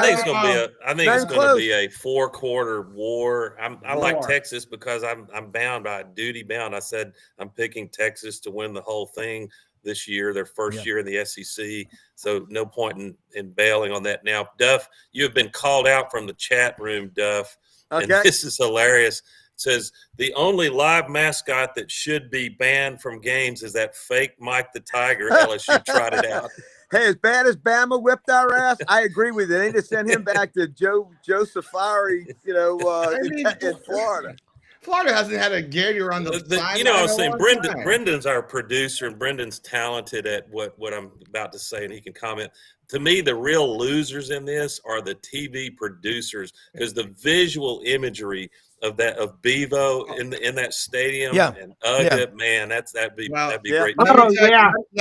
going to be a 4-quarter war. I like Texas because I'm bound by duty bound. I said I'm picking Texas to win the whole thing this year, their first year in the SEC. So no point in bailing on that. Now, Duff, you have been called out from the chat room, Duff, and this is hilarious. Says the only live mascot that should be banned from games is that fake Mike the Tiger. LSU tried it out. Hey, as bad as Bama whipped our ass, I agree with it. They need to send him back to Joe Safari, in Florida. Florida hasn't had a Gator on the side. I was saying Brendan's our producer, and Brendan's talented at what I'm about to say, and he can comment. To me, the real losers in this are the TV producers, because the visual imagery of Bevo in that stadium and UGA, man, that'd be great.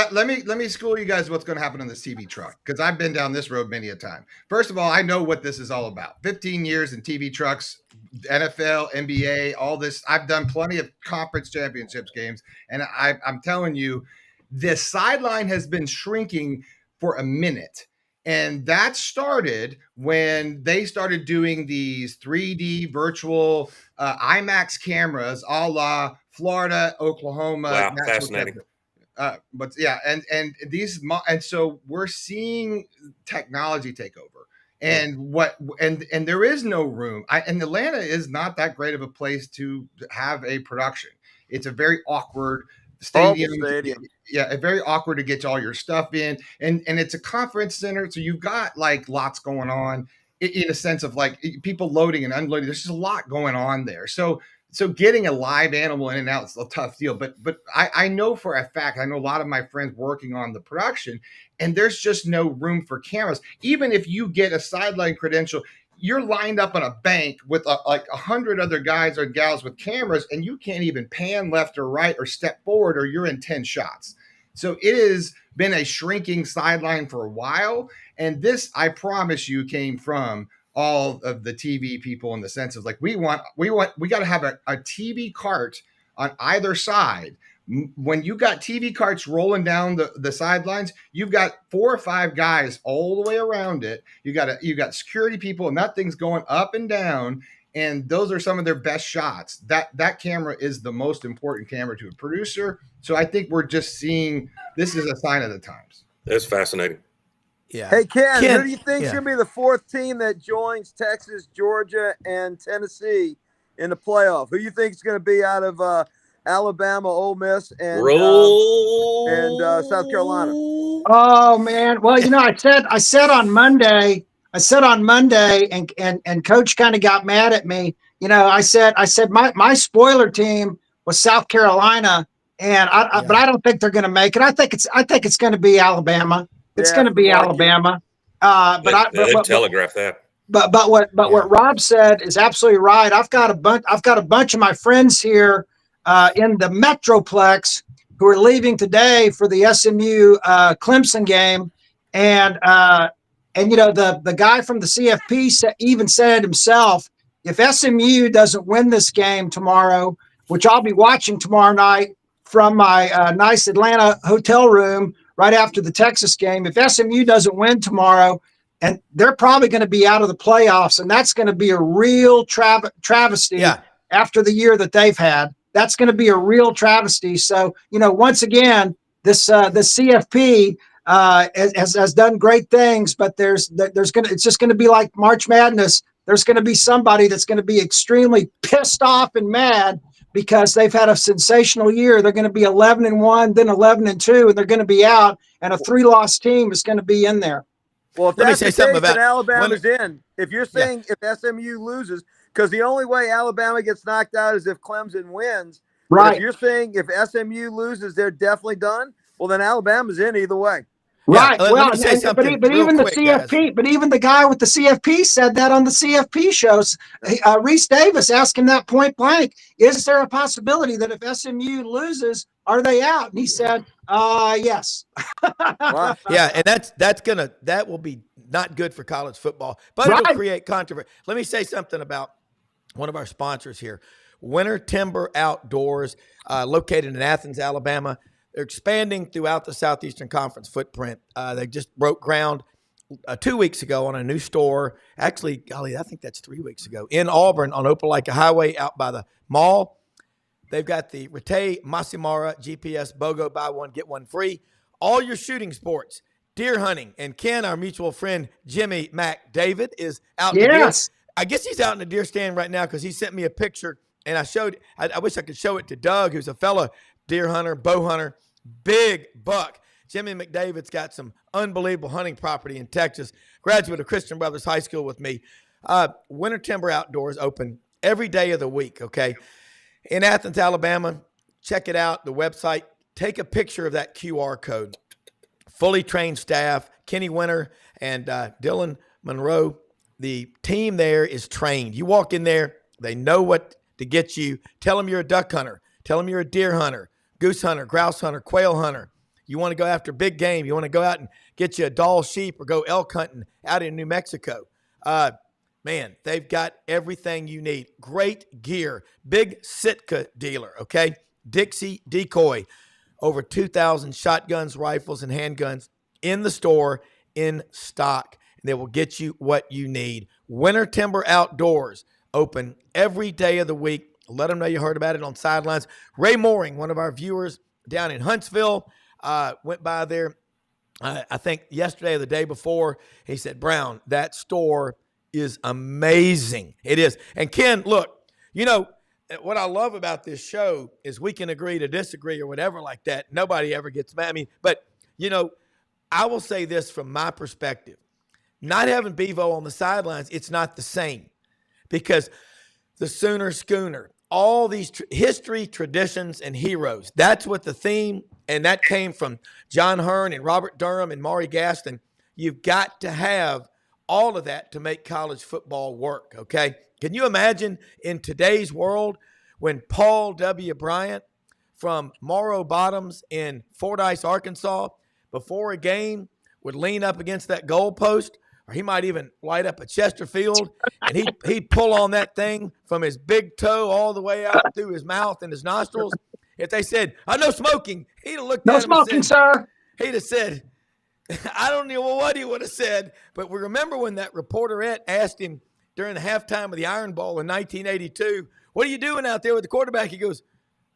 Let me school you guys what's going to happen on this TV truck, because I've been down this road many a time. First of all, I know what this is all about. 15 years in TV trucks, NFL, NBA, all this. I've done plenty of conference championships games, and I'm telling you, this sideline has been shrinking for a minute. And that started when they started doing these 3D virtual IMAX cameras, a la Florida, Oklahoma. Wow, fascinating. And so we're seeing technology take over. And there is no room. And Atlanta is not that great of a place to have a production. It's a very awkward stadium. Yeah, very awkward to get all your stuff in, and it's a conference center, so you've got like lots going on in a sense of like people loading and unloading. There's just a lot going on there. So getting a live animal in and out is a tough deal. But I know for a fact, I know a lot of my friends working on the production, and there's just no room for cameras. Even if you get a sideline credential, you're lined up on a bank with like 100 other guys or gals with cameras, and you can't even pan left or right or step forward, or you're in 10 shots. So it has been a shrinking sideline for a while. And this, I promise you, came from all of the TV people in the sense of like, we got to have a TV cart on either side. When you got TV carts rolling down the sidelines, you've got 4 or 5 guys all the way around it. You got security people, and that thing's going up and down. And those are some of their best shots. That camera is the most important camera to a producer. So I think we're just seeing this is a sign of the times. That's fascinating. Yeah. Hey, Ken, who do you think's going to be the 4th team that joins Texas, Georgia, and Tennessee in the playoff? Who do you think is going to be out of Alabama, Ole Miss, and South Carolina? Oh man! Well, I said on Monday, and Coach kind of got mad at me. I said my spoiler team was South Carolina, and but I don't think they're going to make it. I think it's going to be Alabama. It's going to be Alabama. But telegraph that. But what Rob said is absolutely right. I've got a bunch of my friends here in the Metroplex who are leaving today for the SMU Clemson game, and the guy from the CFP even said himself, if SMU doesn't win this game tomorrow, which I'll be watching tomorrow night from my nice Atlanta hotel room right after the Texas game, if SMU doesn't win tomorrow, and they're probably going to be out of the playoffs, and that's going to be a real travesty after the year that they've had. That's going to be a real travesty. So, once again, this CFP has done great things, but it's just going to be like March Madness. There's going to be somebody that's going to be extremely pissed off and mad because they've had a sensational year. They're going to be 11-1, then 11-2, and they're going to be out, and a 3-loss team is going to be in there. Well, if that's the case, then Alabama's in. If you're saying if SMU loses, because the only way Alabama gets knocked out is if Clemson wins. Right. But if you're saying if SMU loses, they're definitely done, well, then Alabama's in either way. Right. Yeah, let me say something but even quick, the CFP, guys. but even the guy with the CFP said that on the CFP shows. Reese Davis asked him that point blank. Is there a possibility that if SMU loses, are they out? And he said, yes. Wow. Yeah, and that will be not good for college football, but it'll create controversy. Let me say something about one of our sponsors here, Winter Timber Outdoors, located in Athens, Alabama. They're expanding throughout the Southeastern Conference footprint. They just broke ground 2 weeks ago on a new store. Actually, golly, I think that's 3 weeks ago in Auburn on Opelika Highway out by the mall. They've got the Rete Masimara GPS BOGO, buy one, get one free. All your shooting sports, deer hunting. And Ken, our mutual friend, Jimmy McDavid, is out in the deer. I guess he's out in the deer stand right now because he sent me a picture, and I wish I could show it to Doug, who's a fellow deer hunter, bow hunter, big buck. Jimmy McDavid's got some unbelievable hunting property in Texas. Graduate of Christian Brothers High School with me. Winter Timber Outdoors open every day of the week, okay? In Athens, Alabama, check it out, the website. Take a picture of that QR code. Fully trained staff, Kenny Winter and Dylan Monroe. The team there is trained. You walk in there, they know what to get you. Tell them you're a duck hunter. Tell them you're a deer hunter, goose hunter, grouse hunter, quail hunter. You want to go after big game. You want to go out and get you a Dall sheep or go elk hunting out in New Mexico. Man, they've got everything you need. Great gear. Big Sitka dealer, okay? Dixie Decoy. Over 2,000 shotguns, rifles, and handguns in the store, in stock. They will get you what you need. Winter Timber Outdoors, open every day of the week. Let them know you heard about it on Sidelines. Ray Mooring, one of our viewers down in Huntsville, went by there, I think yesterday or the day before. He said, Brown, that store is amazing. It is. And Ken, look, what I love about this show is we can agree to disagree or whatever like that. Nobody ever gets mad. But I will say this from my perspective. Not having Bevo on the sidelines, it's not the same. Because the Sooner Schooner, all these history, traditions, and heroes, that's what the theme, and that came from John Hearn and Robert Durham and Maury Gaston. You've got to have all of that to make college football work, okay? Can you imagine in today's world when Paul W. Bryant from Morrow Bottoms in Fordyce, Arkansas, before a game would lean up against that goalpost, or he might even light up a Chesterfield, and he'd pull on that thing from his big toe all the way out through his mouth and his nostrils. If they said, no smoking, he'd have looked No at him smoking, and said, sir. he'd have said, I don't know what he would have said, but we remember when that reporterette asked him during the halftime of the Iron Bowl in 1982, what are you doing out there with the quarterback? He goes,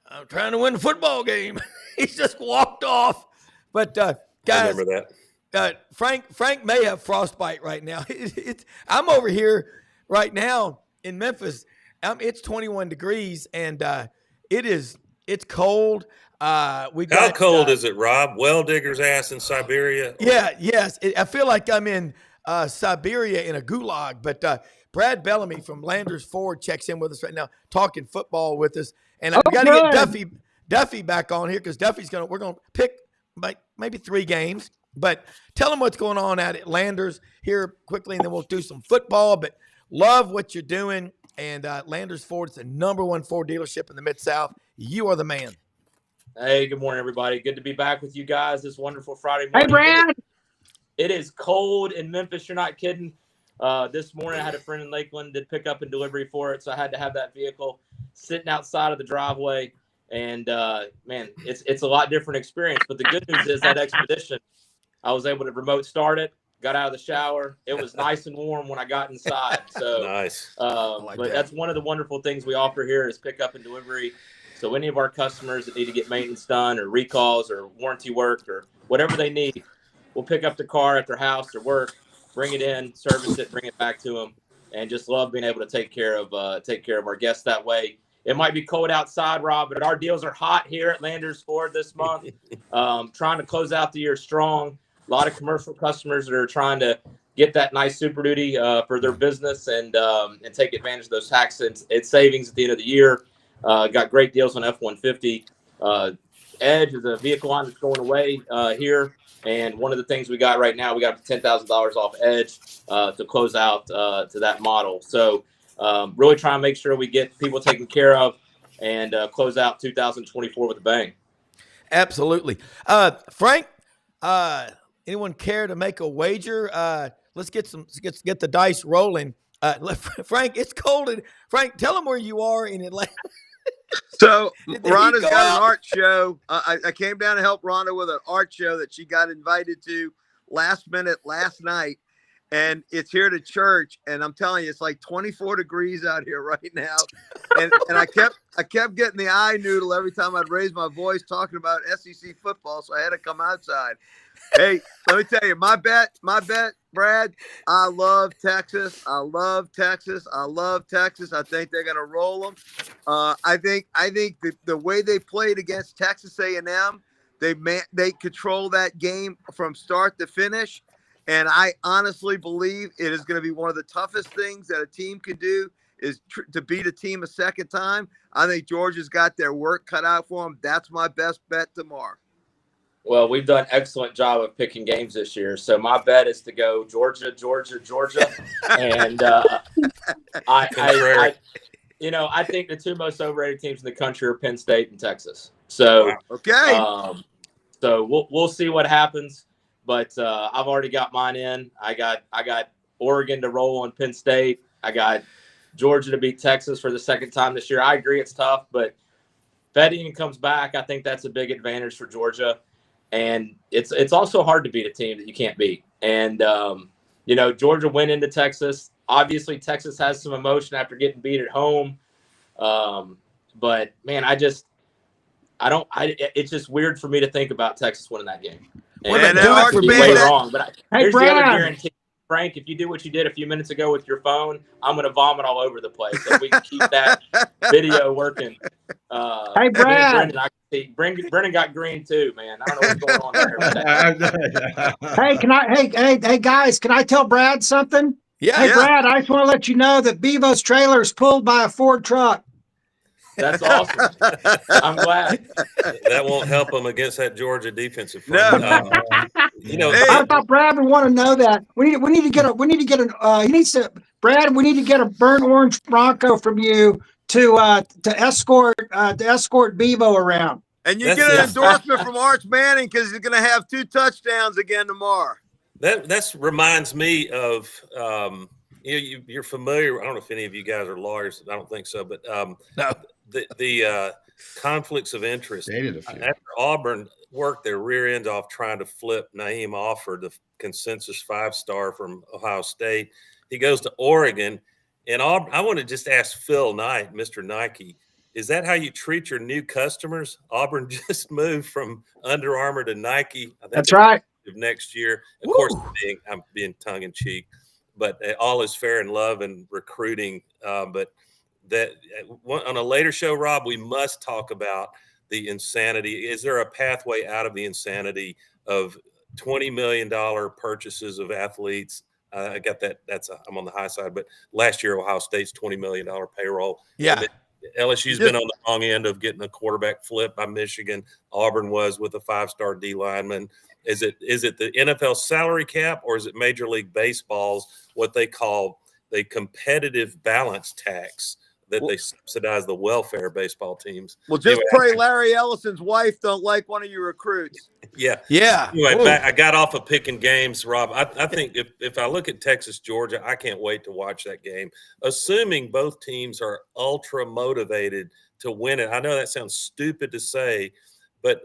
I'm trying to win a football game. He just walked off. But, I guys, remember that. Frank may have frostbite right now. I'm over here right now in Memphis. It's 21 degrees, and it's cold. How cold is it, Rob? Well digger's ass in Siberia? Yes. I feel like I'm in Siberia in a gulag. But Brad Bellamy from Landers Ford checks in with us right now, talking football with us. And we got to get Duffy back on here because we're going to pick maybe 3 games. But tell them what's going on out at Landers here quickly, and then we'll do some football. But love what you're doing. And Landers Ford is the #1 Ford dealership in the Mid-South. You are the man. Hey, good morning, everybody. Good to be back with you guys this wonderful Friday morning. Hey, Brad. It is cold in Memphis. You're not kidding. This morning, I had a friend in Lakeland that pick up and delivery for it, so I had to have that vehicle sitting outside of the driveway. And, man, it's a lot different experience. But the good news is that expedition, I was able to remote start it, got out of the shower. It was nice and warm when I got inside. So Nice. That's one of the wonderful things we offer here is pickup and delivery. So any of our customers that need to get maintenance done or recalls or warranty work or whatever they need, we'll pick up the car at their house or work, bring it in, service it, bring it back to them, and just love being able to take care of our guests that way. It might be cold outside, Rob, but our deals are hot here at Landers Ford this month. Trying to close out the year strong. A lot of commercial customers that are trying to get that nice Super Duty for their business and take advantage of those tax and savings at the end of the year. Got great deals on F-150. Edge is a vehicle line that's going away here. And one of the things we got right now, we got $10,000 off Edge to close out to that model. So really trying to make sure we get people taken care of and close out 2024 with a bang. Absolutely. Frank, anyone care to make a wager? Let's get the dice rolling. Frank, it's cold. Frank, tell them where you are in Atlanta. So Did Rhonda's he go got an out? art show. I came down to help Rhonda with an art show that she got invited to last minute last night. And it's here to church. And I'm telling you, it's like 24 degrees out here right now. And I kept getting the eye noodle every time I'd raise my voice talking about SEC football. So I had to come outside. Hey, let me tell you, my bet, Brad, I love Texas. I love Texas. I think they're going to roll them. I think the way they played against Texas A&M, they control that game from start to finish. And I honestly believe it is going to be one of the toughest things that a team can do is to beat a team a second time. I think Georgia's got their work cut out for them. That's my best bet tomorrow. Well, we've done an excellent job of picking games this year. So my bet is to go Georgia. And I think the 2 most overrated teams in the country are Penn State and Texas. So, Okay. So we'll see what happens. But I've already got mine in. I got Oregon to roll on Penn State. I got Georgia to beat Texas for the second time this year. I agree it's tough, but Fedian comes back. I think that's a big advantage for Georgia. And it's also hard to beat a team that you can't beat. And, Georgia went into Texas. Obviously, Texas has some emotion after getting beat at home. But, man, it's just weird for me to think about Texas winning that game. And I could be way Brad. wrong. But here's the other guarantee. Frank, if you do what you did a few minutes ago with your phone, I'm going to vomit all over the place. So we can keep that video working. Hey, Brad. Brendan got green too, man. I don't know what's going on there. Hey, guys, can I tell Brad something? Yeah. Hey, Brad, I just want to let you know that Bevo's trailer is pulled by a Ford truck. That's awesome. I'm glad. That won't help them against that Georgia defensive front. No. You know, Hey. I thought Brad would want to know that. We need to get Brad, we need to get a burnt orange Bronco from you to escort Bebo around. And you That's get an it. endorsement from Arch Manning because he's going to have 2 touchdowns again tomorrow. That reminds me of you're familiar. I don't know if any of you guys are lawyers. I don't think so, but No. the conflicts of interest. Dated a few. After Auburn worked their rear ends off trying to flip Naeem Offer, the consensus 5-star from Ohio State, he goes to Oregon, and I want to just ask Phil Knight, Mr. Nike. Is that how you treat your new customers? Auburn just moved from Under Armour to Nike. I think That's right. of next year. Of Woo. course, I'm being tongue in cheek, but all is fair in love and recruiting. But that on a later show, Rob, we must talk about the insanity. Is there a pathway out of the insanity of $20 million purchases of athletes? I got that. I'm on the high side, but last year Ohio State's $20 million payroll. Yeah. LSU's been on the wrong end of getting a quarterback flipped by Michigan. Auburn was with a 5-star D lineman. Is it the NFL salary cap, or is it Major League Baseball's what they call the competitive balance tax that they subsidize the welfare baseball teams? Well, just Anyway, pray Larry Ellison's wife don't like one of your recruits. Yeah. Yeah. Anyway, I got off of picking games, Rob. I think if I look at Texas, Georgia, I can't wait to watch that game, assuming both teams are ultra motivated to win it. I know that sounds stupid to say,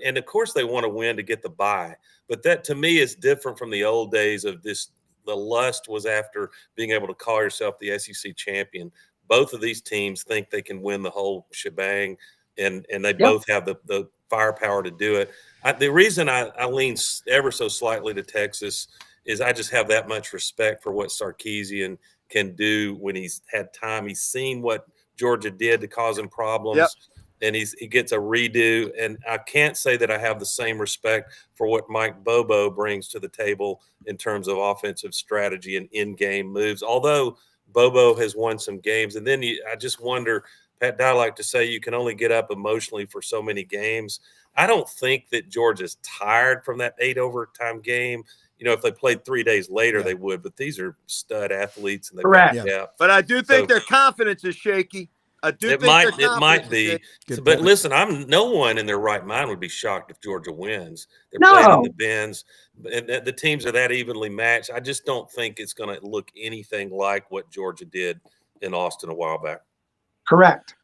and of course they want to win to get the bye. But that to me is different from the old days of this. The lust was after being able to call yourself the SEC champion. Both of these teams think they can win the whole shebang, and they both have the firepower to do it. The reason I lean ever so slightly to Texas is I just have that much respect for what Sarkisian can do when he's had time. He's seen what Georgia did to cause him problems, and he gets a redo. And I can't say that I have the same respect for what Mike Bobo brings to the table in terms of offensive strategy and in-game moves, although Bobo has won some games. And then I just wonder, Pat Dye like to say you can only get up emotionally for so many games. I don't think that Georgia's tired from that 8 overtime game. You know, if they played 3 days later, they would. But these are stud athletes, and they've got depth. But I do think their confidence is shaky. It might be. But listen, no one in their right mind would be shocked if Georgia wins. They're playing in the bins, and the teams are that evenly matched. I just don't think it's going to look anything like what Georgia did in Austin a while back. Correct.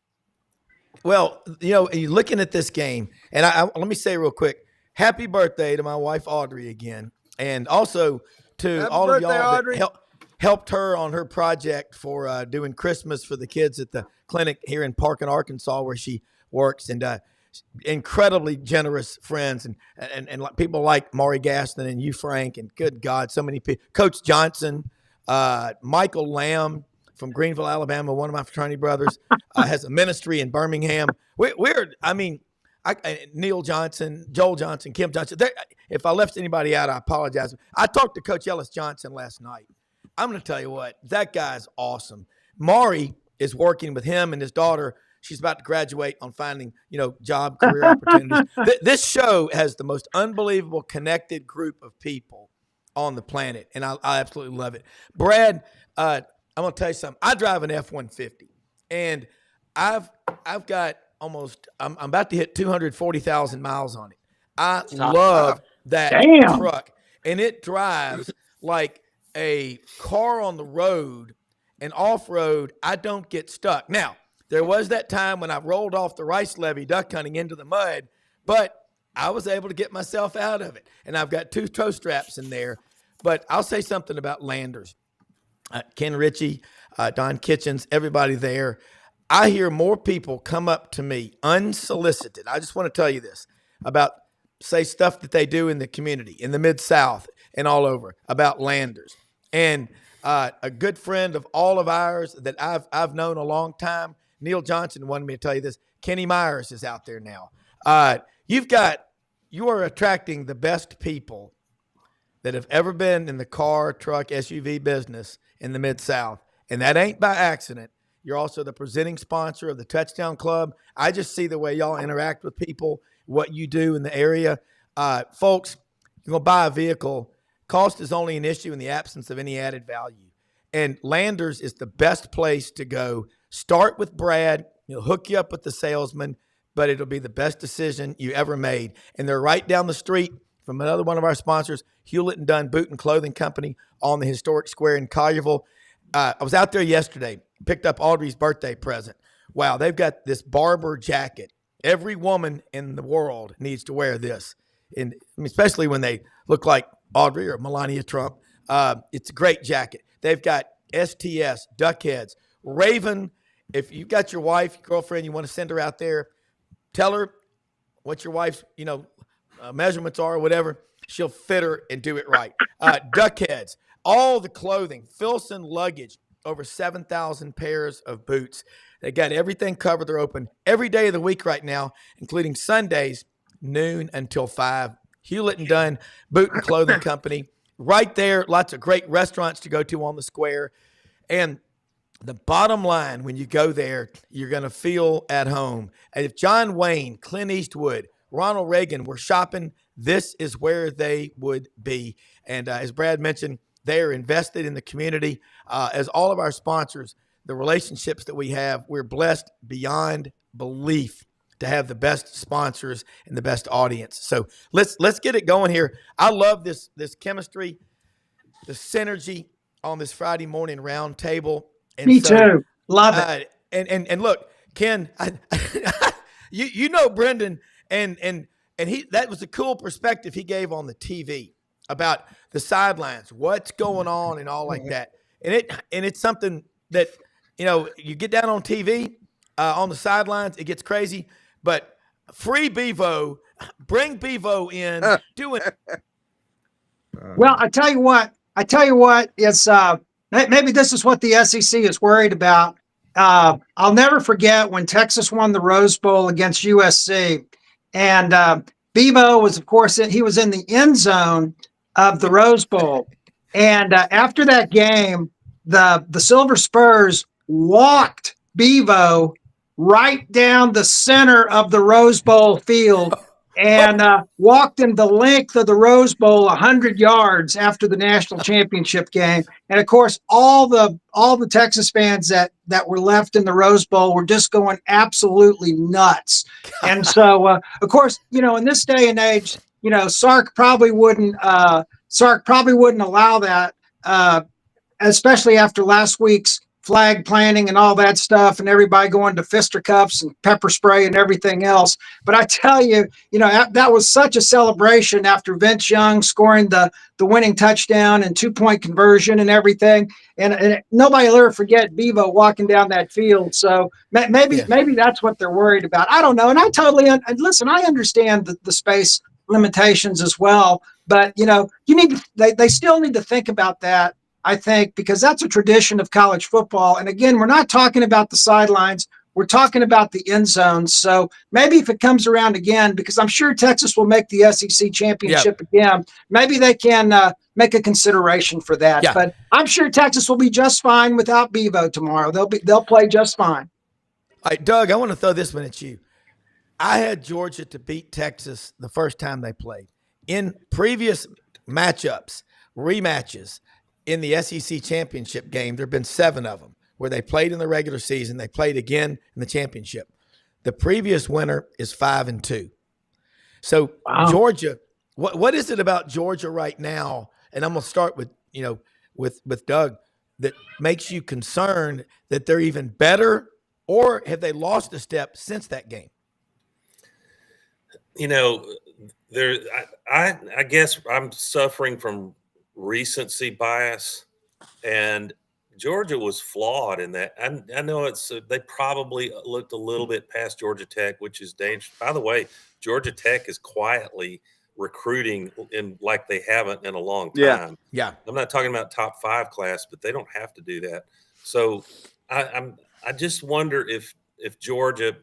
Well, you're looking at this game, and let me say real quick, happy birthday to my wife Audrey again, and also to happy all birthday, of y'all Audrey. that helped her on her project for doing Christmas for the kids at the clinic here in Parkin, Arkansas, where she works, and incredibly generous friends and people like Maury Gaston and you, Frank, and good God, so many people. Coach Johnson, Michael Lamb from Greenville, Alabama, one of my fraternity brothers, has a ministry in Birmingham. Neil Johnson, Joel Johnson, Kim Johnson. If I left anybody out, I apologize. I talked to Coach Ellis Johnson last night. I'm going to tell you what, that guy's awesome. Maury is working with him and his daughter. She's about to graduate on finding, job, career opportunities. This show has the most unbelievable connected group of people on the planet, and I absolutely love it. Brad, I'm going to tell you something. I drive an F-150, and I've got I'm about to hit 240,000 miles on it. I love that truck, and it drives like a car on the road, and off-road, I don't get stuck. Now, there was that time when I rolled off the rice levee duck hunting into the mud, but I was able to get myself out of it, and I've got 2 toe straps in there. But I'll say something about Landers. Ken Ritchie, Don Kitchens, everybody there. I hear more people come up to me unsolicited. I just want to tell you this about, say, stuff that they do in the community, in the Mid-South and all over, about Landers. And a good friend of all of ours that I've known a long time, Neil Johnson, wanted me to tell you this. Kenny Myers is out there now. You are attracting the best people that have ever been in the car, truck, SUV business in the Mid-South. And that ain't by accident. You're also the presenting sponsor of the Touchdown Club. I just see the way y'all interact with people, what you do in the area. Folks, you're going to buy a vehicle, cost is only an issue in the absence of any added value. And Landers is the best place to go. Start with Brad. He'll hook you up with the salesman, but it'll be the best decision you ever made. And they're right down the street from another one of our sponsors, Hewlett & Dunn Boot and Clothing Company on the historic square in Collierville. I was out there yesterday, picked up Audrey's birthday present. Wow, they've got this Barber jacket. Every woman in the world needs to wear this, and especially when they look like Audrey or Melania Trump. It's a great jacket. They've got STS, duck heads, Raven. If you've got your wife, your girlfriend, you want to send her out there, tell her what your wife's, measurements are or whatever. She'll fit her and do it right. Duck heads, all the clothing, Filson luggage, over 7,000 pairs of boots. They got everything covered. They're open every day of the week right now, including Sundays, noon until 5. Hewlett & Dunn Boot and Clothing Company. Right there, lots of great restaurants to go to on the square. And the bottom line, when you go there, you're going to feel at home. And if John Wayne, Clint Eastwood, Ronald Reagan were shopping, this is where they would be. And as Brad mentioned, they are invested in the community. As all of our sponsors, the relationships that we have, we're blessed beyond belief to have the best sponsors and the best audience. So let's get it going here. I love this chemistry, the synergy on this Friday morning round table. And Me too. Love it. And look, Ken, you know Brendan, and he, that was a cool perspective he gave on the TV about the sidelines, what's going on and all like that. And it's something that, you get down on TV, on the sidelines, it gets crazy. But free Bevo, bring Bevo in, do it. Well, I tell you what, it's maybe this is what the SEC is worried about. I'll never forget when Texas won the Rose Bowl against USC, and Bevo was, of course, he was in the end zone of the Rose Bowl. And after that game, the Silver Spurs walked Bevo right down the center of the Rose Bowl field and walked him the length of the Rose Bowl 100 yards after the national championship game. And of course, all the Texas fans that were left in the Rose Bowl were just going absolutely nuts. And so, of course, in this day and age, Sark probably wouldn't allow that, especially after last week's flag planting and all that stuff, and everybody going to fisticuffs and pepper spray and everything else. But I tell you, that was such a celebration after Vince Young scoring the winning touchdown and 2-point conversion and everything. And nobody will ever forget Bevo walking down that field. So maybe that's what they're worried about. I don't know. And I totally listen. I understand the space limitations as well, but they still need to think about that. I think, because that's a tradition of college football. And again, we're not talking about the sidelines. We're talking about the end zones. So maybe if it comes around again, because I'm sure Texas will make the SEC championship again, maybe they can make a consideration for that. Yeah. But I'm sure Texas will be just fine without Bevo tomorrow. They'll play just fine. All right, Doug, I want to throw this one at you. I had Georgia to beat Texas the first time they played. In previous matchups, rematches, in the SEC championship game, there have been 7 of them where they played in the regular season. They played again in the championship. The previous winner is 5-2. So wow. Georgia, what is it about Georgia right now? And I'm going to start with, with Doug, that makes you concerned that they're even better, or have they lost a step since that game? I guess I'm suffering from recency bias, and Georgia was flawed in that. I know they probably looked a little bit past Georgia Tech, which is dangerous. By the way, Georgia Tech is quietly recruiting in like they haven't in a long time. Yeah. I'm not talking about top 5 class, but they don't have to do that. So I just wonder if Georgia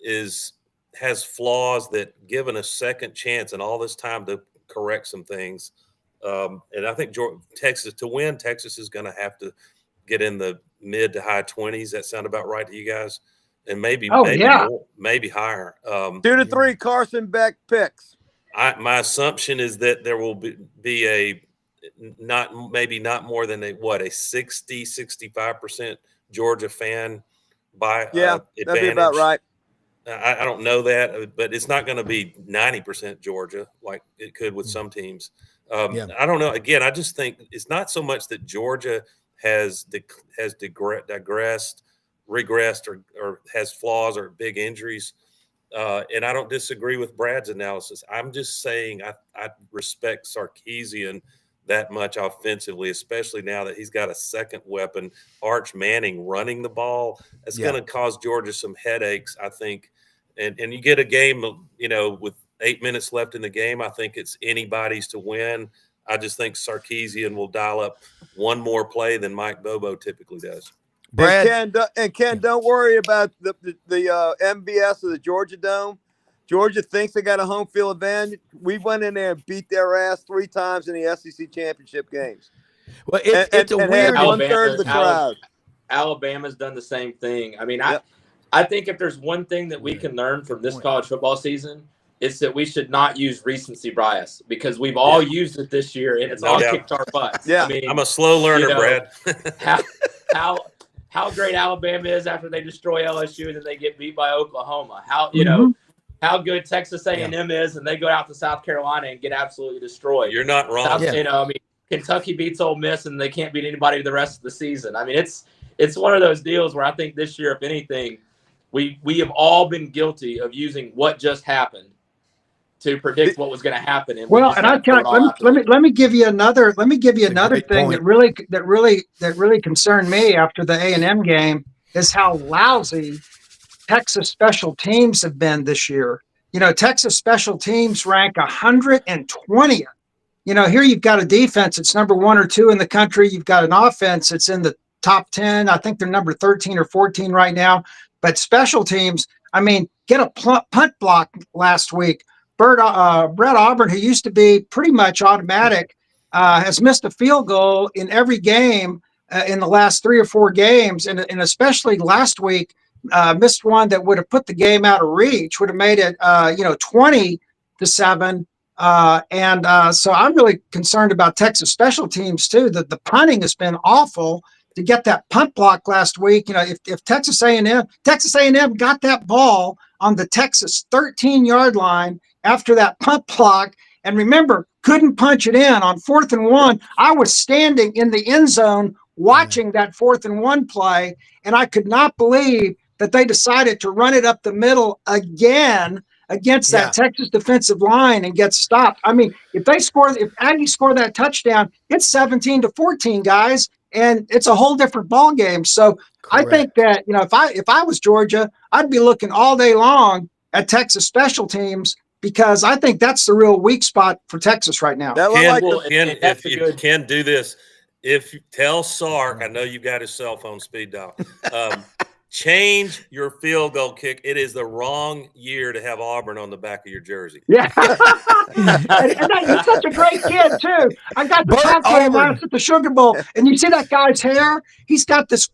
has flaws that, given a second chance and all this time to correct some things. And I think Texas is going to have to get in the mid to high 20s. That sound about right to you guys? And maybe more, maybe higher. 2 to 3 Carson Beck picks. My assumption is that there will be a not more than a 65% Georgia fan by That'd advantage. be about right. I don't know that, but it's not going to be 90% Georgia like it could with some teams. I don't know. Again, I just think it's not so much that Georgia has regressed, or has flaws or big injuries. And I don't disagree with Brad's analysis. I'm just saying I respect Sarkisian that much offensively, especially now that he's got a second weapon, Arch Manning, running the ball. It's going to cause Georgia some headaches, I think. And you get a game, with 8 minutes left in the game, I think it's anybody's to win. I just think Sarkisian will dial up one more play than Mike Bobo typically does. Brad, And Ken, don't worry about the MVS of the Georgia Dome. Georgia thinks they got a home field advantage. We went in there and beat their ass 3 times in the SEC championship games. Well, it's a weird. 1/3 of the crowd. Alabama's done the same thing. I mean, I think if there's one thing that we can learn from this college football season, it's that we should not use recency bias, because we've all used it this year and it's all kicked our butts. Yeah, I mean, I'm a slow learner, Brad. how great Alabama is after they destroy LSU and then they get beat by Oklahoma. How good Texas A&M is and they go out to South Carolina and get absolutely destroyed. You're not wrong. Kentucky beats Ole Miss and they can't beat anybody the rest of the season. I mean, it's one of those deals where I think this year, if anything, we have all been guilty of using what just happened to predict what was going to happen. And let me give you another thing that really concerned me after the A&M game is how lousy Texas special teams have been this year. Texas special teams rank 120th. Here you've got a defense that's number 1 or 2 in the country. You've got an offense that's in the top 10. I think they're number 13 or 14 right now. But special teams, get a punt block last week. Brett Auburn, who used to be pretty much automatic, has missed a field goal in every game in the last 3 or 4 games. And especially last week, missed one that would have put the game out of reach, would have made it, 20-7. So I'm really concerned about Texas special teams too. That the punting has been awful. To get that punt block last week, if Texas A&M got that ball on the Texas 13-yard line after that punt block, and remember, couldn't punch it in on 4th and 1. I was standing in the end zone watching that 4th and 1 play, and I could not believe that they decided to run it up the middle again against that Texas defensive line and get stopped. If Aggies score that touchdown, it's 17-14, guys. And it's a whole different ball game. So correct. I think that, if I was Georgia, I'd be looking all day long at Texas special teams, because I think that's the real weak spot for Texas right now. If you can do this, if you tell Sark, I know you've got his cell phone speed dial, change your field goal kick. It is the wrong year to have Auburn on the back of your jersey. Yeah. and he's such a great kid, too. I got to talk to him once at the Sugar Bowl, and you see that guy's hair? He's got this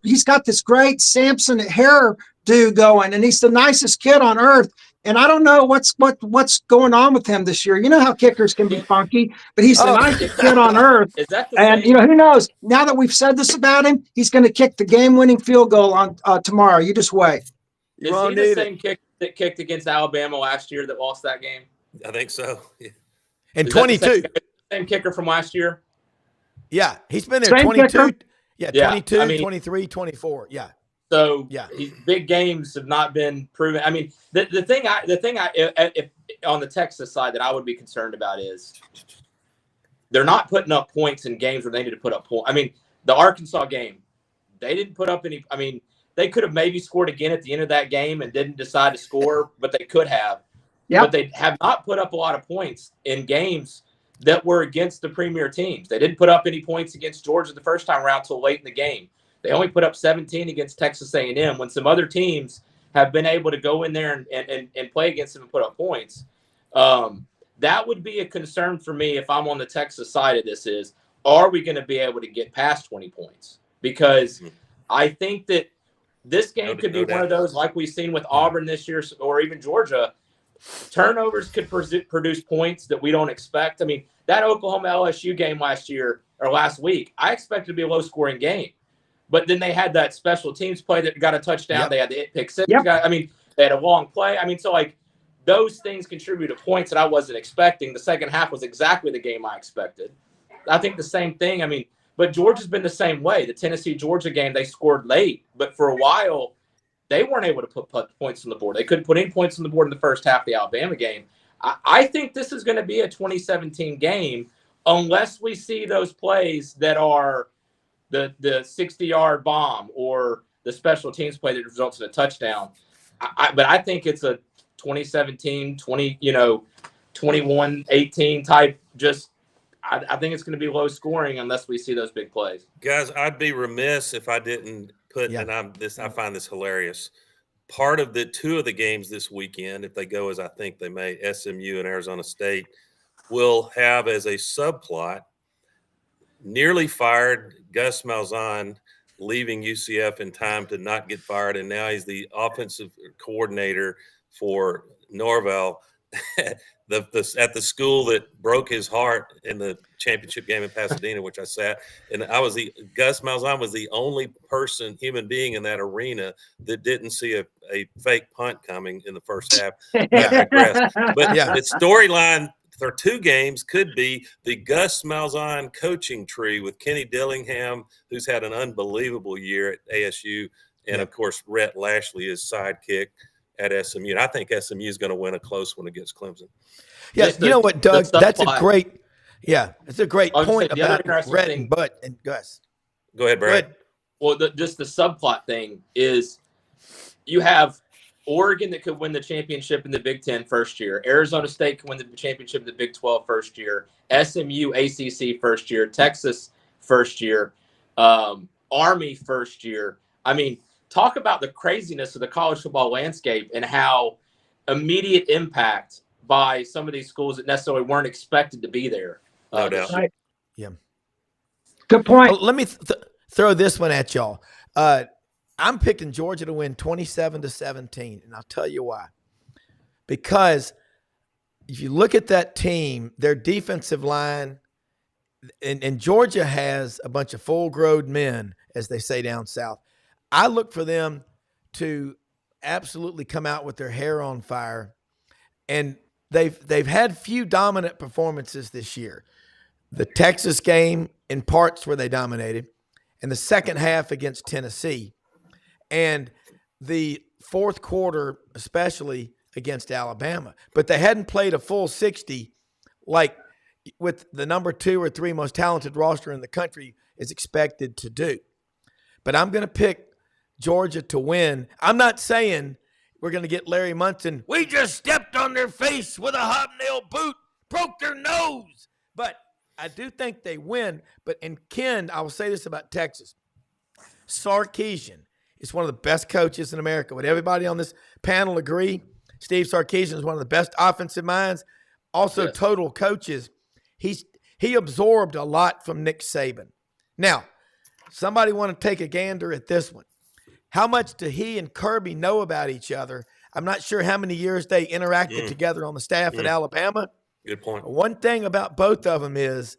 great Samson hairdo going, and he's the nicest kid on earth. And I don't know what's going on with him this year. You know how kickers can be funky, but he's the nicest kid on earth. And who knows? Now that we've said this about him, he's going to kick the game-winning field goal on tomorrow. You just wait. Is he the same kick that kicked against Alabama last year that lost that game? I think so. Yeah. And 22. Same kicker from last year? Yeah, he's been there 22. Yeah, 22, 23, 24. Yeah. So big games have not been proven. The thing if on the Texas side that I would be concerned about is they're not putting up points in games where they need to put up points. The Arkansas game, they didn't put up any. They could have maybe scored again at the end of that game and didn't decide to score, but they could have. Yeah. But they have not put up a lot of points in games that were against the premier teams. They didn't put up any points against Georgia the first time around till late in the game. They only put up 17 against Texas A&M when some other teams have been able to go in there and play against them and put up points. That would be a concern for me if I'm on the Texas side of this is, are we going to be able to get past 20 points? Because I think that this game could be one of those like we've seen with Auburn this year or even Georgia turnovers could produce points that we don't expect. I mean, that Oklahoma LSU game last week, I expected to be a low-scoring game. But then they had that special teams play that got a touchdown. Yep. They had the pick six. Yep. I mean, they had a long play. I mean, so like those things contribute to points that I wasn't expecting. The second half was exactly the game I expected. I think the same thing. I mean, but Georgia's been the same way. The Tennessee-Georgia game, they scored late. But for a while, they weren't able to put points on the board. They couldn't put any points on the board in the first half of the Alabama game. I think this is going to be a 2017 game unless we see those plays that are the 60-yard bomb or the special teams play that results in a touchdown. But I think it's a 2017, 21-18 type. I think it's going to be low scoring unless we see those big plays. Guys, I'd be remiss if I didn't put, and I find this hilarious. Part of the two of the games this weekend, if they go as I think they may, SMU and Arizona State, will have as a subplot nearly fired Gus Malzahn leaving UCF in time to not get fired, and now he's the offensive coordinator for Norvell at the school that broke his heart in the championship game in Pasadena, which I sat. And Gus Malzahn was the only human being in that arena that didn't see a fake punt coming in the first half. But the storyline for two games could be the Gus Malzahn coaching tree with Kenny Dillingham, who's had an unbelievable year at ASU, and of course Rhett Lashley is sidekick at SMU. And I think SMU is going to win a close one against Clemson. Yeah, you know what, Doug? That's a great point about Rhett and Butt and Gus. Go ahead, Brad. Well, just the subplot thing is you have Oregon that could win the championship in the Big Ten first year. Arizona State could win the championship in the Big 12 first year. SMU, ACC first year. Texas first year. Army first year. I mean, talk about the craziness of the college football landscape and how immediate impact by some of these schools that necessarily weren't expected to be there. No doubt. Right. Yeah. Good point. Let me throw this one at y'all. I'm picking Georgia to win 27-17, and I'll tell you why. Because if you look at that team, their defensive line, and Georgia has a bunch of full-grown men, as they say down south. I look for them to absolutely come out with their hair on fire, and they've had few dominant performances this year. The Texas game in parts where they dominated, and the second half against Tennessee, and the fourth quarter especially against Alabama. But they hadn't played a full 60 like with the number 2 or 3 most talented roster in the country is expected to do. But I'm going to pick Georgia to win. I'm not saying we're going to get Larry Munson. We just stepped on their face with a hobnail boot, broke their nose. But I do think they win. But in Ken, I will say this about Texas. Sarkisian is one of the best coaches in America. Would everybody on this panel agree? Steve Sarkisian is one of the best offensive minds. Also, total coaches. He absorbed a lot from Nick Saban. Now, somebody want to take a gander at this one. How much do he and Kirby know about each other? I'm not sure how many years they interacted together on the staff at Alabama. Good point. One thing about both of them is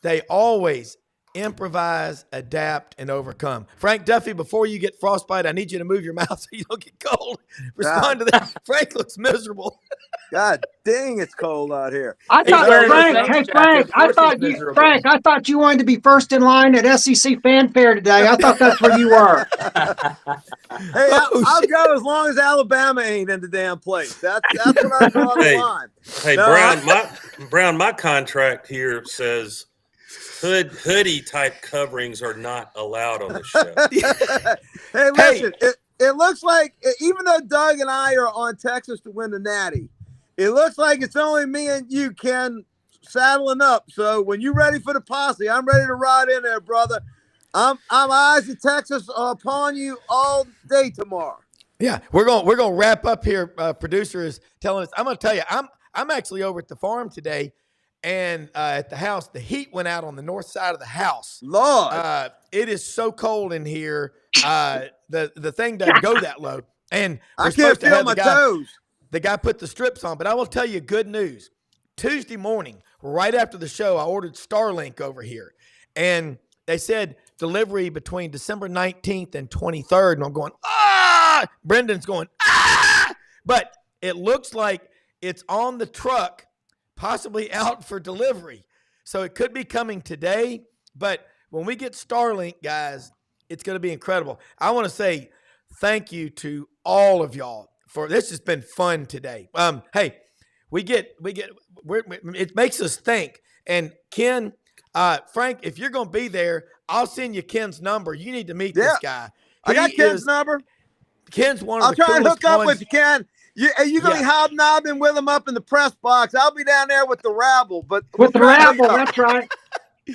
they always improvise, adapt, and overcome. Frank Duffy, before you get frostbite, I need you to move your mouth so you don't get cold. Respond to that. Frank looks miserable. God dang, it's cold out here. I thought you wanted to be first in line at SEC Fanfare today. I thought that's where you were. Hey, I'll go as long as Alabama ain't in the damn place. That's what I draw the line. Hey, no, Brown, my contract here says hoodie type coverings are not allowed on the show. Hey, listen, it looks like even though Doug and I are on Texas to win the Natty, it looks like it's only me and you, Ken, saddling up. So when you're ready for the posse, I'm ready to ride in there, brother. I'm eyes of Texas upon you all day tomorrow. Yeah, we're gonna wrap up here. Producer is telling us. I'm gonna tell you, I'm actually over at the farm today. And at the house, the heat went out on the north side of the house. Lord, it is so cold in here. The thing doesn't go that low. And I can't feel my toes. the guy put the strips on. But I will tell you good news. Tuesday morning, right after the show, I ordered Starlink over here. And they said delivery between December 19th and 23rd. And I'm going, ah! Brendan's going, ah! But it looks like it's on the truck, possibly out for delivery. So it could be coming today. But when we get Starlink, guys, it's going to be incredible. I want to say thank you to all of y'all for this. Has been fun today. Hey, it makes us think. And Ken, Frank, if you're going to be there, I'll send you Ken's number. You need to meet this guy. I got Ken's number. Ken's one of I'll the try and coolest hook up ones. with you, Ken. Are you going to be hobnobbing with him up in the press box? I'll be down there with the rabble. But with the rabble, that's right.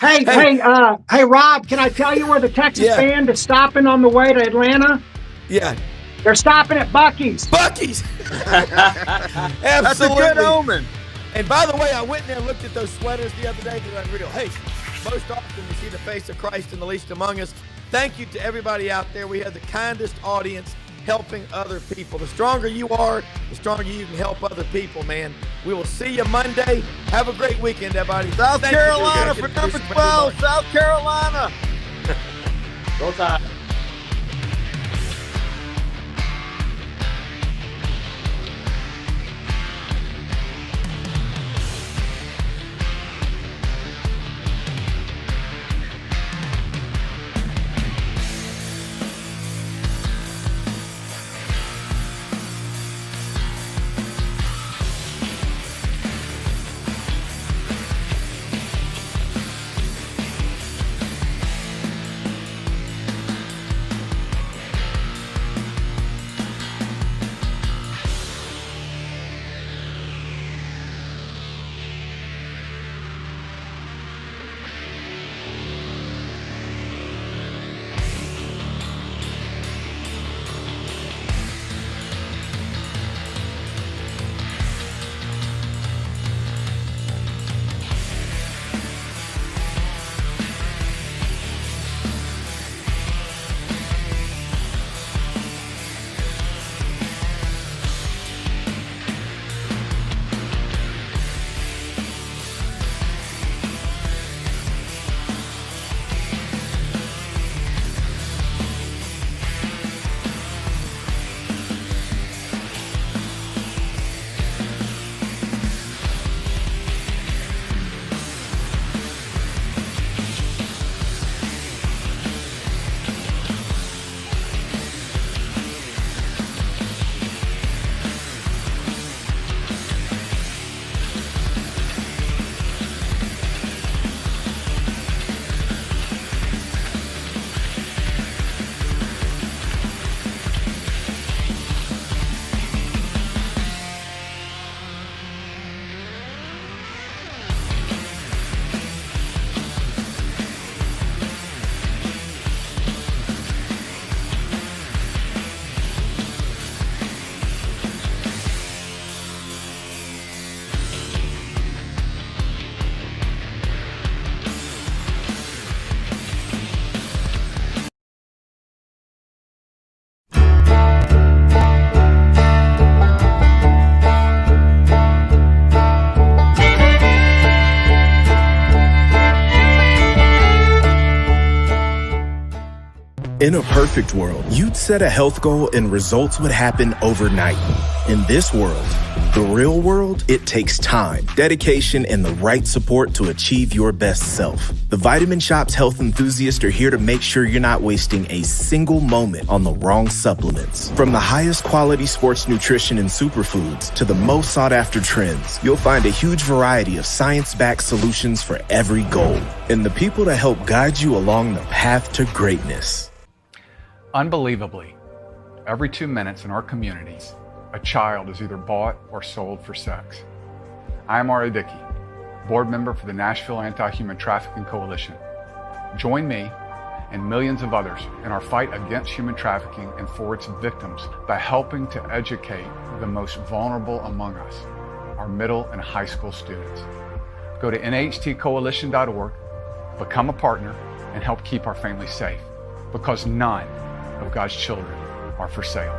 Hey, Rob, can I tell you where the Texas band is stopping on the way to Atlanta? Yeah. They're stopping at Buc-ee's. Buc-ee's. Absolutely. That's a good omen. And by the way, I went in there and looked at those sweaters the other day. They're unreal. Hey, most often we see the face of Christ in the least among us. Thank you to everybody out there. We have the kindest audience helping other people. The stronger you are, the stronger you can help other people, man. We will see you Monday. Have a great weekend, everybody. South Carolina for number 12. South Carolina. Roll Tide. In a perfect world, you'd set a health goal and results would happen overnight. In this world, the real world, it takes time, dedication, and the right support to achieve your best self. The Vitamin Shop's health enthusiasts are here to make sure you're not wasting a single moment on the wrong supplements. From the highest quality sports nutrition and superfoods to the most sought after trends, you'll find a huge variety of science-backed solutions for every goal. And the people to help guide you along the path to greatness. Unbelievably, every 2 minutes in our communities, a child is either bought or sold for sex. I am Ari Dickey, board member for the Nashville Anti-Human Trafficking Coalition. Join me and millions of others in our fight against human trafficking and for its victims by helping to educate the most vulnerable among us, our middle and high school students. Go to nhtcoalition.org, become a partner, and help keep our families safe, because none of God's children are for sale.